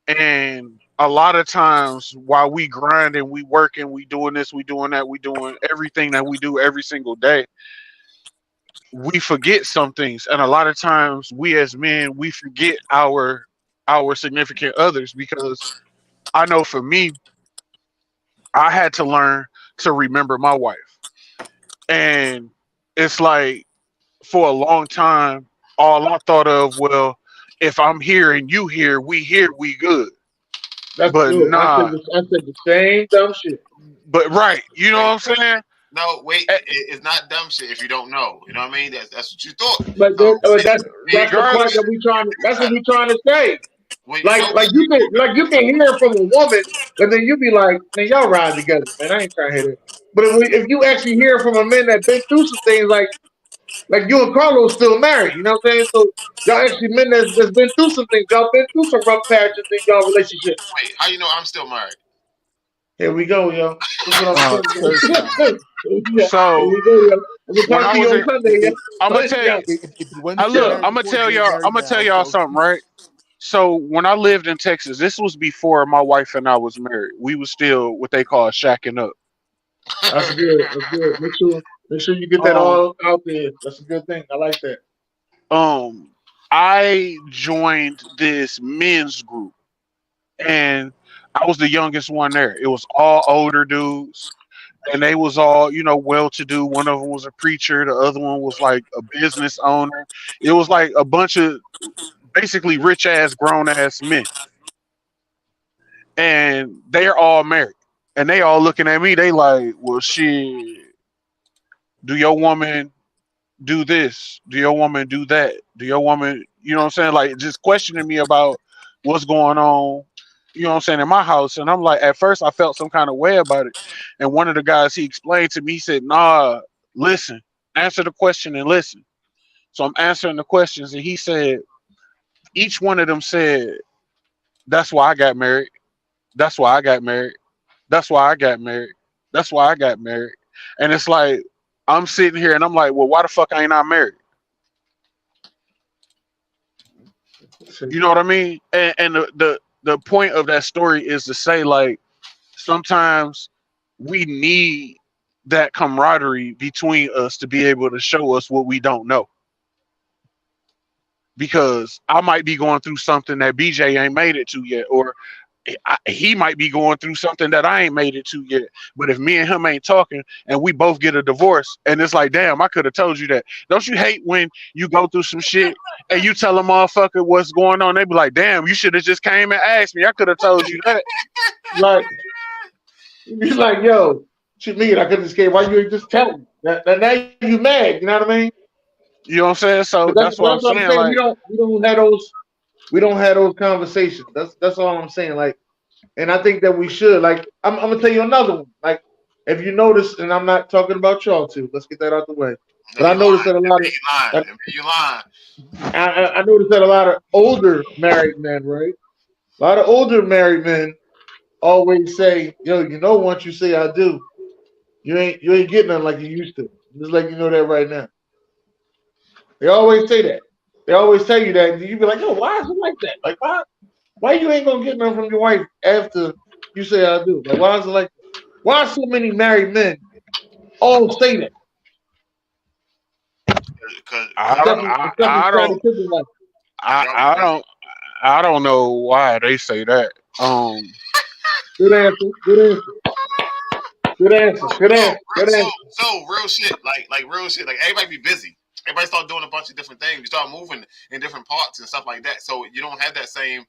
And a lot of times while we grind and we working, we doing this, we doing that, we doing everything that we do every single day, we forget some things. And a lot of times we as men, we forget our significant others because I know for me, I had to learn to remember my wife. And it's like for a long time, all I thought of, well, if I'm here and you here, we good. That's But good. nah, I said the same dumb shit. but right, you know what Wait, I'm saying? no, wait. Eh, It's not dumb shit if you don't know. You know what I mean? That's what you thought. But So that's the point Regardless, that we trying. That's what we trying to say. when you know, Like you can hear from a woman, but then you be like, man, y'all ride together, man. I ain't trying to hear it. But if you actually hear from a man that been through some things, like you and Carlos still married, you know what I'm saying? So y'all actually men that's been through some things. Y'all been through some rough patches in y'all relationship. wait, how you know I'm still married? Here we go, yo. This is what I'm talking Because about. Yeah, here so we go, yo. I'm gonna when talk I to you was on in, Sunday, yo. I'm gonna tell Yeah. you, if you wasn't I still look, Yeah. married before, you ain't I'm married gonna tell now. y'all So something, right? So when I lived in Texas, this was before my wife and I was married. We was still what they call shacking up. That's good. That's good. Make sure you get that Um, all out there. That's a good thing. I like that. um, I joined this men's group, and I was the youngest one there. It was all older dudes, and they was all well to do. One of them was a preacher, the other one was like a business owner. It was like a bunch of basically rich ass grown ass men, and they're all married, and they all looking at me. They like, well, shit. Do your woman do this? Do your woman do that? Do your woman, you know what I'm saying? Like just questioning me about what's going on, you know what I'm saying, in my house. And I'm like, at first I felt some kind of way about it. And one of the guys he explained to me, he said, nah, listen, answer the question and listen. So I'm answering the questions, and he said, each one of them said, that's why I got married. That's why I got married. That's why I got married. That's why I got married. And it's like I'm sitting here and I'm like, well, why the fuck I ain't not married? See, You know what I mean? And the point of that story is to say like sometimes we need that camaraderie between us to be able to show us what we don't know. Because I might be going through something that BJ ain't made it to yet, or he might be going through something that I ain't made it to yet. But if me and him ain't talking and we both get a divorce, and it's like, damn, I could have told you that. Don't you hate when you go through some shit and you tell a motherfucker what's going on? They be like, damn, you should have just came and asked me. I could have told you that. like you like, yo, what you mean I couldn't escape? Why you ain't just tell me? Now you mad? You know what I mean? You know what I'm saying? But So that's that's what I'm what I'm saying. saying. Like, We don't have those conversations. That's all I'm saying. Like, and I think that we should. Like, I'm gonna tell you another one. Like, if you notice, and I'm not talking about y'all two. Let's get that out the way. No, But I you noticed lying. that a lot of You lying. that You lying. I noticed that a lot of older married men, right? A lot of older married men always say, "Yo, once you say I do, you ain't getting nothing like you used to." Just like you know that right now. They always say that. They always tell you that, and you be like, "Yo, why is it like that? Like, why you ain't gonna get nothing from your wife after you say I do? Like, why is it like that? Why so many married men all say that, I Cause don't, except for Scotty Pippen? Like, y'all was I busy. don't, I don't know why they say that. good answer, good answer, good answer, good So, answer, good so, answer. so real shit. Like real shit. Like everybody be busy. Everybody start doing a bunch of different things. You start moving in different parts and stuff like that. So you don't have that same.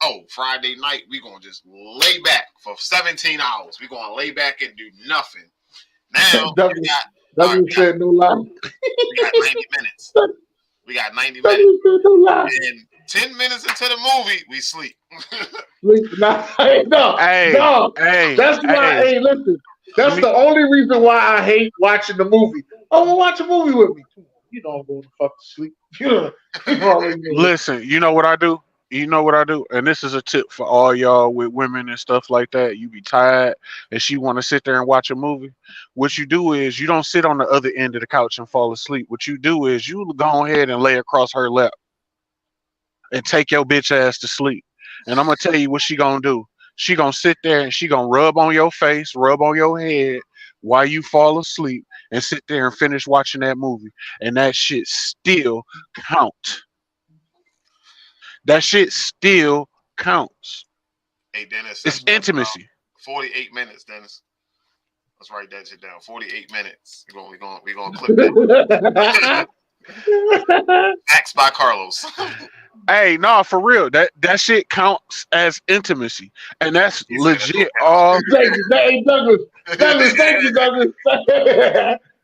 Oh, Friday night we gonna just lay back for 17 hours. We gonna lay back and do nothing. Now you W, got all right. w said no lie. We got 90 minutes. We got 90 minutes. W said no lie. And 10 minutes into the movie, we sleep. Sleep. Nah, hey, no, Hey, no. hey, That's why. hey. Hey, listen. Let That's me the only reason why I hate watching the movie. Oh, well, watch a movie with me. Come on, I'm going to fuck to sleep. You already know that. listen. You know what I do? You know what I do? And this is a tip for all y'all with women and stuff like that. You be tired and she want to sit there and watch a movie. What you do is you don't sit on the other end of the couch and fall asleep. What you do is you go ahead and lay across her lap. and take your bitch ass to sleep. And I'm gonna tell you what she gonna do. She gonna sit there and she gonna rub on your face, rub on your head while you fall asleep, and sit there and finish watching that movie. And that shit still count. That shit still counts. Hey, Dennis, It's intimacy. 48 minutes, Dennis. Let's write that shit down. 48 minutes. We're gonna clip that. Axed by Carlos. Hey, no, for real. That shit counts as intimacy, and that's legit. All Thank you, Douglas. Douglas, thank you, Douglas.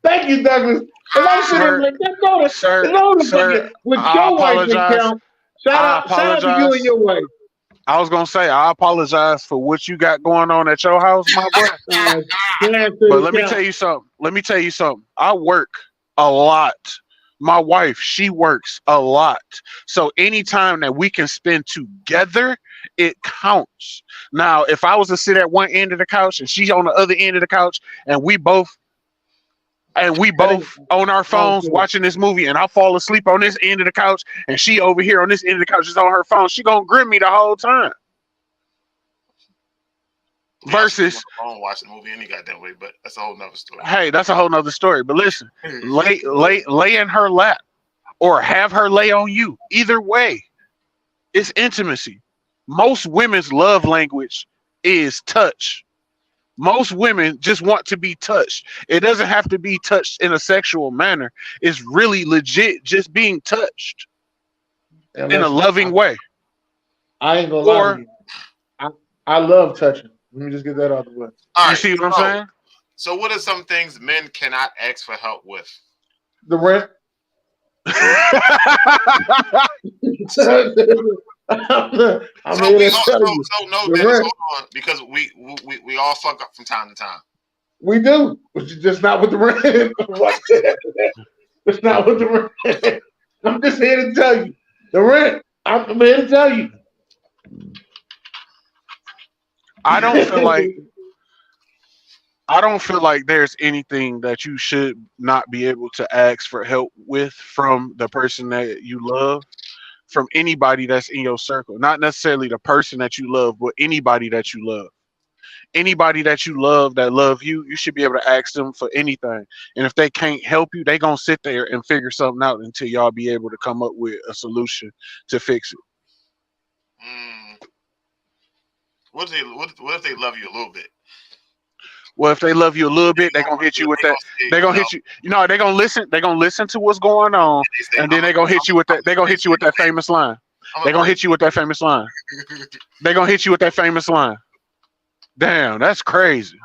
Thank you, Douglas. And I'm sitting there like, let's go to sir, with I your wife can apologize. count. Shout out to you and your wife. I was gonna say I apologize for what you got going on at your house, my boy. But let me tell you something. I work a lot. My wife, she works a lot. So anytime that we can spend together, it counts. Now, if I was to sit at one end of the couch and she's on the other end of the couch, and we both on our phones watching this movie, and I fall asleep on this end of the couch, and she over here on this end of the couch is on her phone, she gonna grin me the whole time. Versus watching the movie any goddamn way, but that's a whole nother story. Hey, that's a whole nother story. But listen, lay in her lap or have her lay on you. Either way, it's intimacy. Most women's love language is touch. Most women just want to be touched. It doesn't have to be touched in a sexual manner. It's really legit just being touched in a loving way. I ain't gonna lie to you. I love touching. Let me just get that out of the way. All right, you see what I'm saying? So what are some things men cannot ask for help with? The rent. So no, Dennis, hold on, because we all fuck up from time to time. We do, which is just not with the rent. It's not with the rent. I'm just here to tell you. The rent. I'm here to tell you. I don't feel like there's anything that you should not be able to ask for help with from the person that you love, from anybody that's in your circle. Not necessarily the person that you love, but anybody that you love. Anybody that you love that love you, you should be able to ask them for anything. And if they can't help you, they gonna sit there and figure something out until y'all be able to come up with a solution to fix it. What if they love you a little bit? Well, if they love you a little bit, they're gonna hit you with that. They're gonna hit you. They're gonna listen. They're gonna listen to what's going on, and then they're gonna hit you with that. They're gonna hit you with that famous line. They're gonna hit you with that famous line. They're gonna hit you with that famous line. Damn, that's crazy.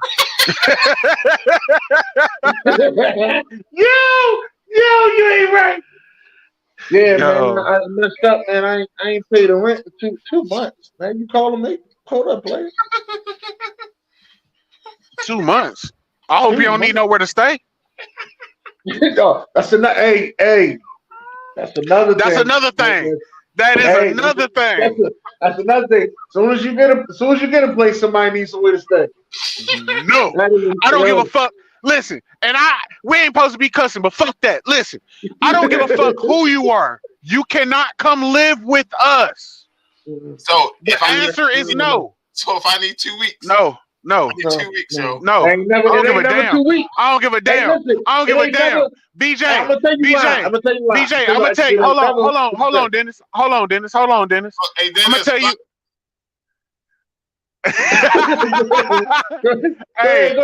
Yo, you ain't right. Yeah, man, I messed up, man. I ain't paid the rent for 2 months. Man, you calling me? Hold up, player. 2 months. I hope you don't need nowhere to stay. No, that's another. Hey, that's another thing. That's another thing. That is another thing. That's another thing. As soon as you get a place, somebody needs somewhere to stay. No, I don't give a fuck. Listen, and we ain't supposed to be cussing, but fuck that. Listen, I don't give a fuck who you are. You cannot come live with us. So the answer is no. So if I need 2 weeks, no. I need 2 weeks, yo. No, I don't give a damn. 2 weeks. I don't give a damn. I don't give a damn. BJ, I'm gonna tell you why. I'm gonna tell you. Hold on, Dennis. Hold on, Dennis. Hey, Dennis, I'm gonna tell you. Go ahead,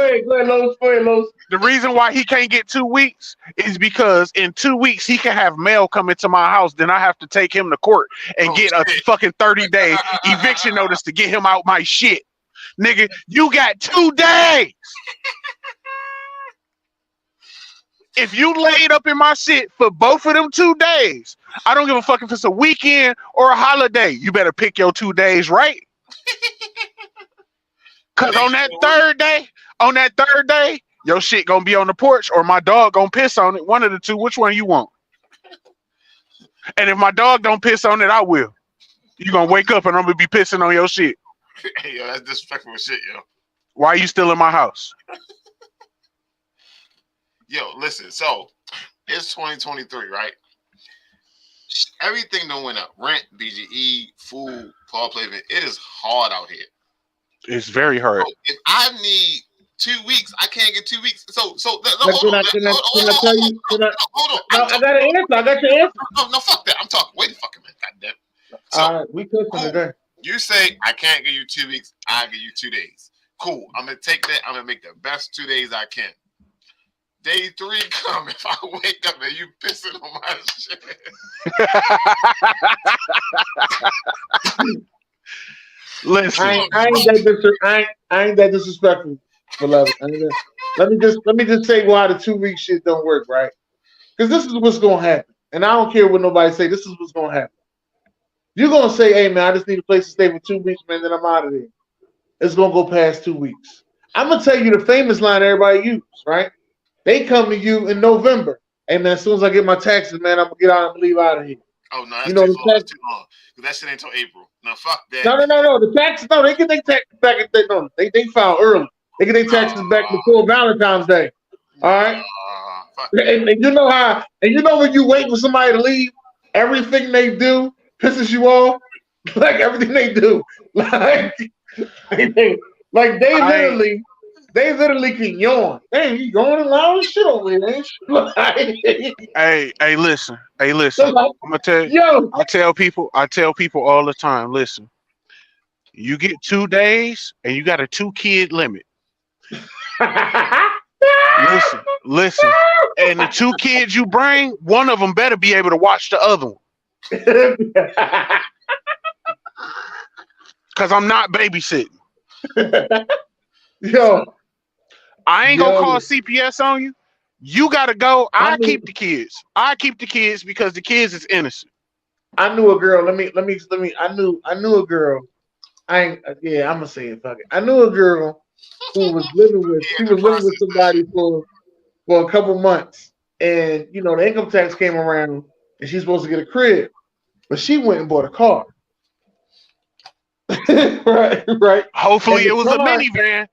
Los. The reason why he can't get 2 weeks is because in 2 weeks he can have mail come into my house. Then I have to take him to court and get a fucking 30-day eviction notice to get him out my shit. Nigga, you got 2 days. If you laid up in my shit for both of them 2 days, I don't give a fuck if it's a weekend or a holiday. You better pick your 2 days right. Cause on that third day, your shit gonna be on the porch or my dog gonna piss on it. One of the two. Which one you want? And if my dog don't piss on it, I will. You gonna wake up and I'm gonna be pissing on your shit. Hey, yo, that's disrespectful shit, yo. Why are you still in my house? Yo, listen. So it's 2023, right? Everything don't went up. Rent, BGE, food, Paul placement. It is hard out here. It's very hard. So if I need 2 weeks, I can't get 2 weeks. So hold Can I tell you? on. No, I got an answer. I got your answer. No, fuck that. I'm talking. Wait a fucking minute. Goddamn. So All right, we cooking today. you say I can't give you 2 weeks. I give you 2 days. Cool. I'm gonna take that. I'm gonna make the best 2 days I can. Day 3 come if I wake up and you pissing on my shit. Listen, I ain't that disrespectful, beloved. Let me just say why the 2 week shit don't work, right? Because this is what's gonna happen, and I don't care what nobody say. This is what's gonna happen. You're gonna say, "Hey man, I just need a place to stay for 2 weeks, man. Then I'm out of there." It's gonna go past 2 weeks. I'm gonna tell you the famous line everybody uses, right? They come to you in November. Hey man, as soon as I get my taxes, man, I'm gonna get out and leave out of here. Oh no, that's You know too the long. That's too long. Because that shit ain't until April. No, fuck that. No. The taxes, no, they get their taxes back if they don't. They file early. They get their taxes back before Valentine's Day. All right. And you know how? And you know when you wait for somebody to leave, everything they do pisses you off. Like everything they do, like they literally can yawn. Hey, you yawning loud as shit over here, ain't you? Like, hey, listen. so like, I'm gonna tell you. yo, I tell people all the time. Listen, you get 2 days, and you got a 2-kid limit. Listen, and the 2 kids you bring, one of them better be able to watch the other one. Cause I'm not babysitting. Yo, I ain't gonna call CPS on you. You gotta go. I keep the kids. I keep the kids because the kids is innocent. I knew a girl. I knew a girl. I'm gonna say it. Fuck it. I knew a girl who was living with. She was living with somebody for a couple months, and you know the income tax came around, and she's supposed to get a crib, but she went and bought a car. right. Hopefully it was a minivan.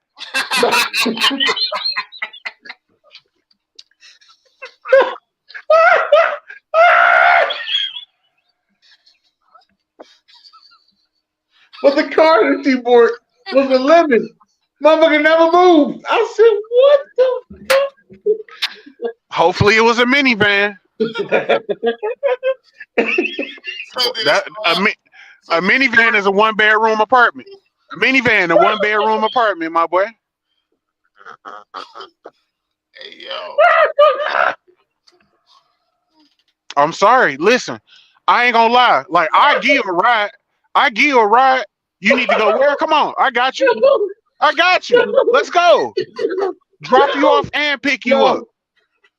But the car that she bought was a lemon. Motherfucker never moved. I said, what the fuck? Hopefully it was a minivan. A minivan is a 1-bedroom apartment. A minivan, a 1-bedroom apartment, my boy. Hey yo. I'm sorry. Listen, I ain't gonna lie. Like I give you a ride. You need to go where? Come on, I got you. Let's go. Drop you off and pick you up.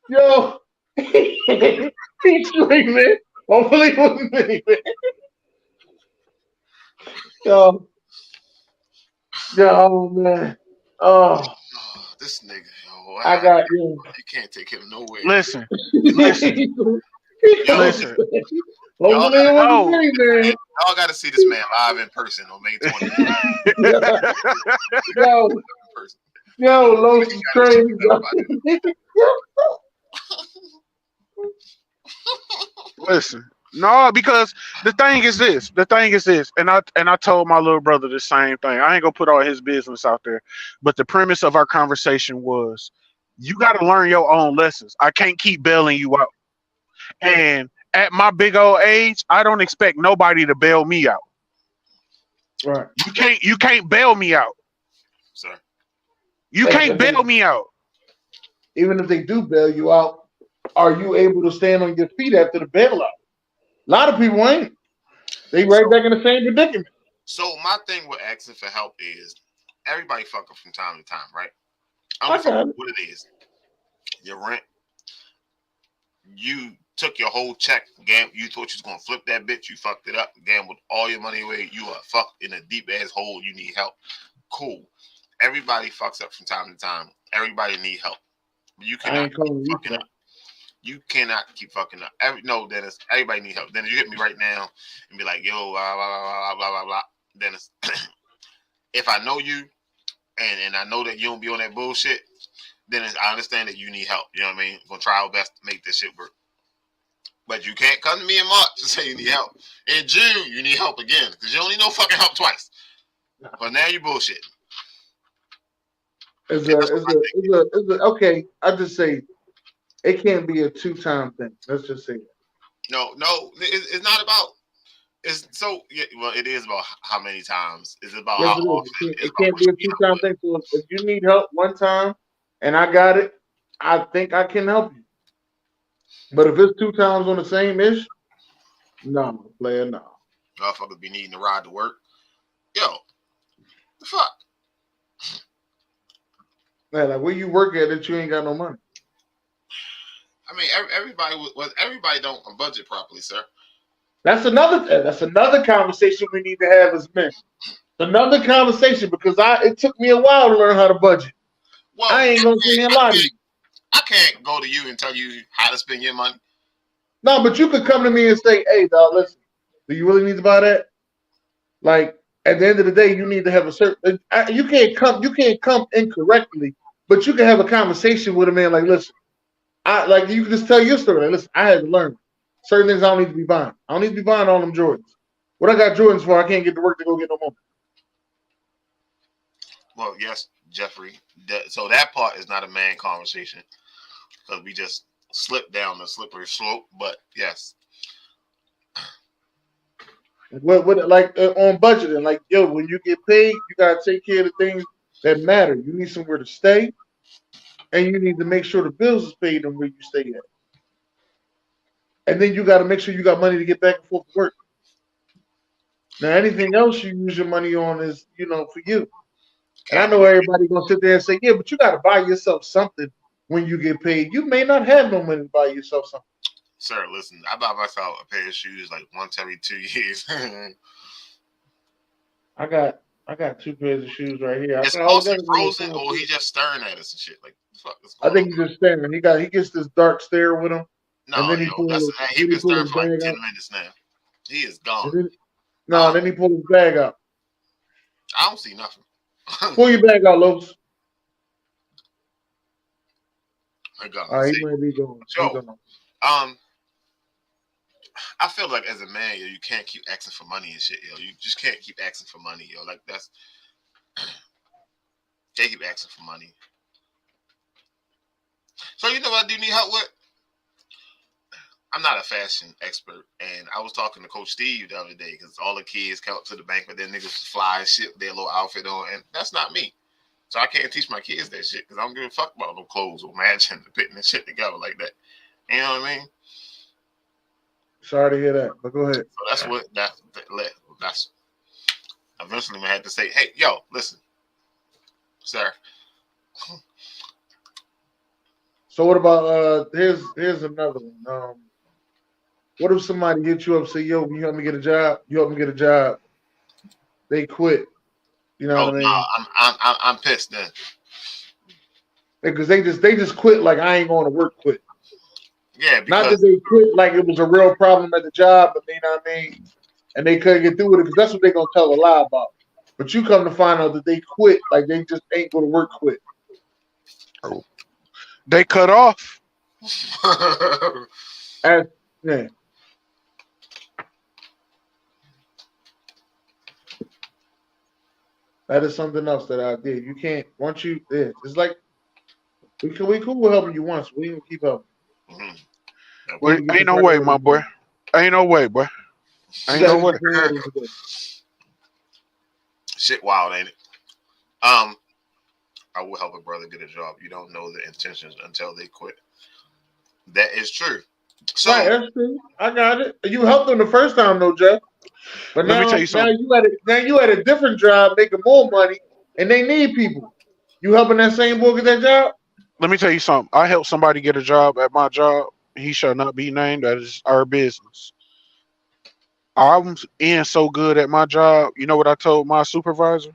Yo, he's screaming. Hopefully it wasn't anything. Yo, man. Oh, this nigga. Yo, I got you. You can't take him nowhere. Listen. Hopefully it wasn't anything. Y'all got to see this man live in person on May 20th. Yo, Los is crazy. Listen, no, because the thing is this, and I told my little brother the same thing. I ain't gonna put all his business out there, but the premise of our conversation was, you got to learn your own lessons. I can't keep bailing you out, and at my big old age, I don't expect nobody to bail me out. Right? You can't bail me out, sir. You can't bail me out. Even if they do bail you out, are you able to stand on your feet after the bailout? A lot of people ain't. They right back in the same predicament. So my thing with asking for help is, everybody fuck up from time to time, right? I don't know what it is. Your rent. You took your whole check. You thought you was gonna flip that bitch. You fucked it up. Gambled all your money away. You are fucked in a deep ass hole. You need help. Cool. Everybody fucks up from time to time. Everybody need help. You cannot keep fucking up. You cannot keep fucking up. Dennis, everybody need help. Dennis, you hit me right now and be like, yo, blah, blah, blah, blah, blah, blah. Dennis, if I know you and I know that you don't be on that bullshit, Dennis, I understand that you need help. You know what I mean? I'm going to try our best to make this shit work. But you can't come to me in March and say you need help. In June, you need help again because you don't need no fucking help twice. But now you bullshit. Okay. I just say it can't be a 2-time thing. Let's just say that. No, it's not about. It's so well. It is about how many times. It's about Yes, how it often. is. It's It about can't what be a you need help 2-time with. thing. So if you need help one time and I got it, I think I can help you. But if it's 2 times on the same ish, no, player, no. Motherfuckers be needing to ride to work. Yo, the fuck. Man, like where you work at that you ain't got no money. I mean, everybody don't budget properly, sir. That's another thing. That's another conversation we need to have as men. Another conversation because it took me a while to learn how to budget. Well, I ain't gonna sit here and lie to you. I can't go to you and tell you how to spend your money. No, but you could come to me and say, "Hey, dog, listen, do you really need to buy that?" Like at the end of the day, you need to have a certain. You can't come incorrectly, but you can have a conversation with a man. Like, listen, you can just tell your story. Like, listen, I had to learn certain things. I don't need to be buying. I don't need to be buying all them Jordans. What I got Jordans for, I can't get to work to go get no more. Well, yes, Jeffrey. So that part is not a man conversation because we just slipped down the slippery slope. But yes. What on budgeting? Like, yo, when you get paid, you gotta take care of the things that matter. You need somewhere to stay, and you need to make sure the bills is paid on where you stay at. And then you got to make sure you got money to get back and forth to work. Now, anything else you use your money on is, for you. And I know everybody gonna sit there and say, yeah, but you got to buy yourself something when you get paid. You may not have no money to buy yourself something. Sir, listen, I buy myself a pair of shoes like once every 2 years. I got 2 pairs of shoes right here. Is Austin frozen or he just staring at us and shit? Like, what the fuck is going on? I think he's just staring. He gets this dark stare with him. No, and then he's been staring for like 10 minutes now. He is gone. Then he pulled his bag out. I don't see nothing. Pull your bag out, Lopes. My God. All right, he might be going. So, I feel like as a man, yo, you can't keep asking for money and shit, yo. You just can't keep asking for money, yo. Like they keep asking for money. So you know what I do need help with? I'm not a fashion expert, and I was talking to Coach Steve the other day because all the kids come up to the bank, but then niggas just fly and shit with their little outfit on, and that's not me. So I can't teach my kids that shit because I don't give a fuck about no clothes or matching and putting this shit together like that. You know what I mean? Sorry to hear that, but go ahead. So that's eventually I had to say, hey, yo, listen, sir. So what about here's another one. What if somebody hits you up and say, yo, can you help me get a job? You help me get a job. They quit. You know what I mean? No, I'm pissed then. Because they just quit like I ain't going to work quit. Yeah, because not that they quit like it was a real problem at the job, but you know what I mean? And they couldn't get through with it because that's what they're gonna tell a lie about. But you come to find out that they quit, like they just ain't gonna work quit. Oh. They cut off. Yeah. That is something else that I did. You can't once you it's like we cool with helping you once. We ain't keep helping. Mm-hmm. Well, ain't no way, my boy. Ain't no way, boy. Ain't no way. Shit wild, ain't it? I will help a brother get a job. You don't know the intentions until they quit. That is true. So right, that's true. I got it. You helped them the first time, though, Jeff. But let me tell you something. Now you at a different job, making more money, and they need people. You helping that same boy get that job? Let me tell you something. I helped somebody get a job at my job. He shall not be named. That is our business. I'm in so good at my job. You know what I told my supervisor?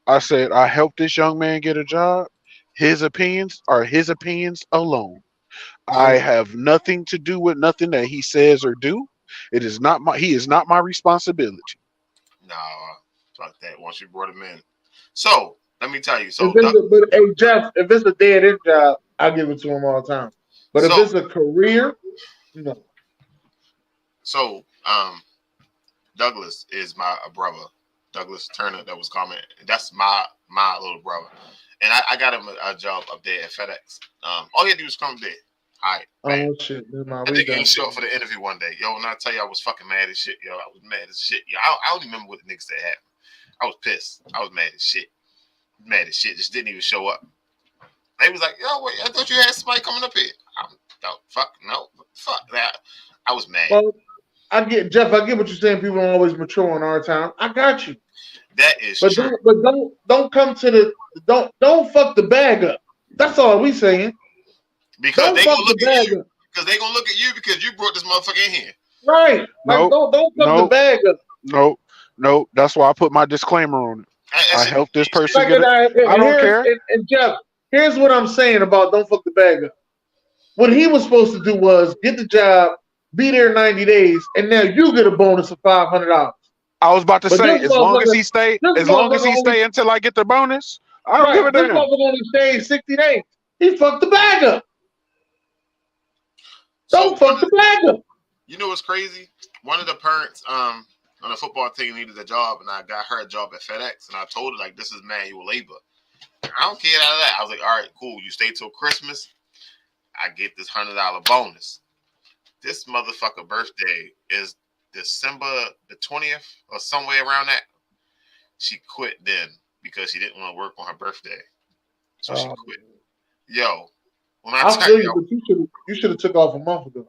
I said, I helped this young man get a job. His opinions are his opinions alone. I have nothing to do with nothing that he says or do. He is not my responsibility. No, fuck that. Once you brought him in. So let me tell you. So but hey Jeff, if it's a dead end job, I give it to him all the time. But if it's a career, No. So, Douglas is my brother. Douglas Turner, that was commenting. That's my little brother, and I got him a job up there at FedEx. All he had to do was come there. All right, man. Oh shit, man, I we think he done. show up for the interview one day. Yo, when I tell you I was fucking mad as shit, yo. I was mad as shit. Yo, I don't even remember what the niggas said happened. I was pissed. I was mad as shit. Mad as shit. Just didn't even show up. They was like, yo, wait, I thought you had somebody coming up here. Fuck that. I was mad. Well, I get what you're saying. People don't always mature in our time. I got you. That is but true. Don't come to the don't fuck the bag up. That's all we saying. Because don't they fuck gonna look the at bag you. up. Because they gonna look at you because you brought this motherfucker in here. Right. Like, don't fuck the bag up. Nope. That's why I put my disclaimer on it. I helped this person like get it. I don't care. And Jeff, here's what I'm saying about don't fuck the bag up. What he was supposed to do was get the job, be there 90 days, and now you get a bonus of $500. I was about to say, as long as he stay until I get the bonus, I don't give a damn. This motherfucker only stayed 60 days. He fucked the bag up. Don't fuck the bag up. You know what's crazy? One of the parents on the football team needed a job, and I got her a job at FedEx, and I told her, like, this is manual labor. I don't care out of that. I was like, all right, cool. You stay till Christmas, I get this $100 bonus. This motherfucker birthday is December the 20th or somewhere around that. She quit then because she didn't want to work on her birthday. So she quit. Yo, when I tell you, you should have took off a month ago.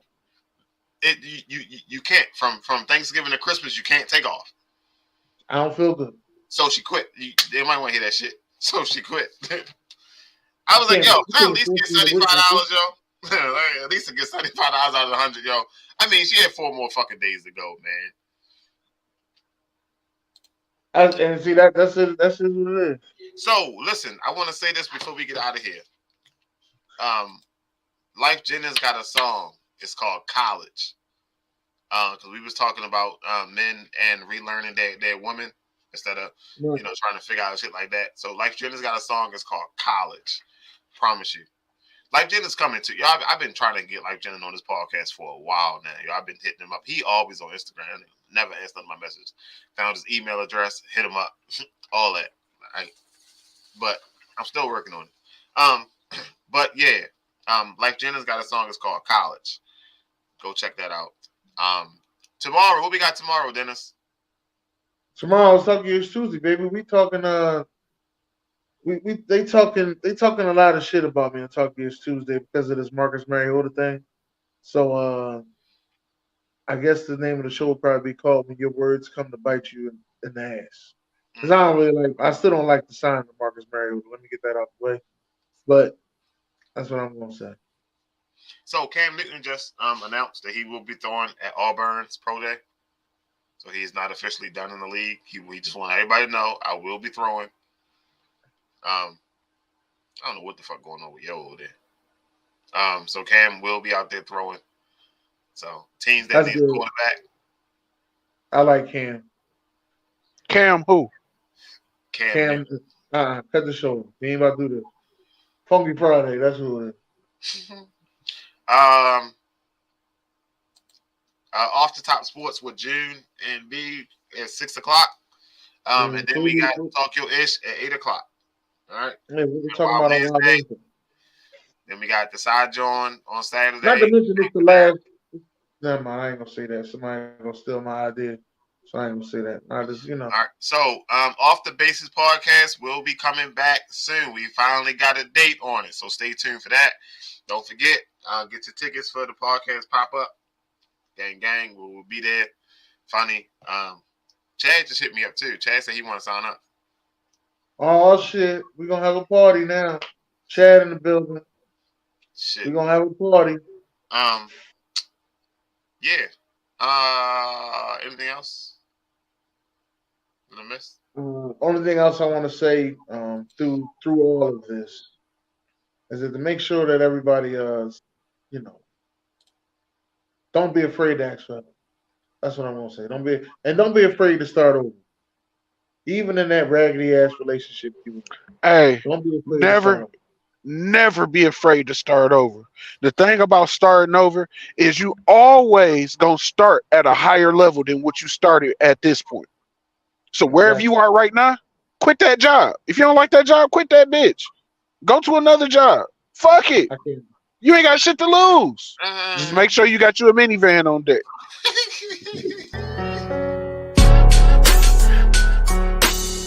You can't from Thanksgiving to Christmas. You can't take off. I don't feel good. So she quit. They might want to hear that shit. So she quit. I was like, yo, I at least get $75, yo. At least get $75 out of the 100, yo. I mean, she had 4 more fucking days to go, man. And see that's it. That's what it is. So listen, I want to say this before we get out of here. Life Jennings got a song. It's called College. Because we was talking about men and relearning their women instead of trying to figure out shit like that. So Life Jennings got a song. It's called College. Promise you. Life Jennings coming to you. I've been trying to get Life Jennings on this podcast for a while now. I've been hitting him up. He always on Instagram. Never answered my message. Found his email address. Hit him up. All that. But I'm still working on it. But yeah. Life Jennings got a song. It's called College. Go check that out. Tomorrow, what we got tomorrow, Dennis? Tomorrow is Talking Is Tuesday, baby. We talking they talking a lot of shit about me on Talking Is Tuesday because of this Marcus Mariota thing. So I guess the name of the show will probably be called When Your Words Come to Bite You in the Ass. Because I still don't like the sign of Marcus Mariota. Let me get that out the way. But that's what I'm gonna say. So Cam Newton just announced that he will be throwing at Auburn's Pro Day. So he's not officially done in the league. We just want everybody to know I will be throwing. I don't know what the fuck going on with Yo over there. So Cam will be out there throwing. So teams that need a quarterback. I like Cam. Cam who? Cam. Cut the show. We ain't about to do this. Funky Friday. That's who it is. Off the Top Sports with June and B at 6:00. And then we got Tokyo Ish at 8:00. All right. Yeah, we're talking about on Wednesday. Then we got the side John on Saturday. Not to mention it's the last. Never mind, I ain't gonna say that. Somebody gonna steal my idea. So I ain't gonna say that. I just, All right. So Off the Bases podcast will be coming back soon. We finally got a date on it. So stay tuned for that. Don't forget, get your tickets for the podcast pop-up. Gang, we will be there. Funny. Chad just hit me up too. Chad said he want to sign up. Oh shit. We're gonna have a party now. Chad in the building. Shit. We're gonna have a party. Yeah. Anything else? Did I miss? Only thing else I want to say through all of this is that to make sure that everybody don't be afraid to ask for help. That's what I'm gonna say. Don't be afraid to start over. Even in that raggedy ass relationship you Hey, don't be afraid never be afraid to start over. The thing about starting over is you always gonna start at a higher level than what you started at this point. So wherever you Exactly. are right now, quit that job. If you don't like that job, quit that bitch. Go to another job. Fuck it. I can You ain't got shit to lose. Just Uh, make sure you got you a minivan on deck.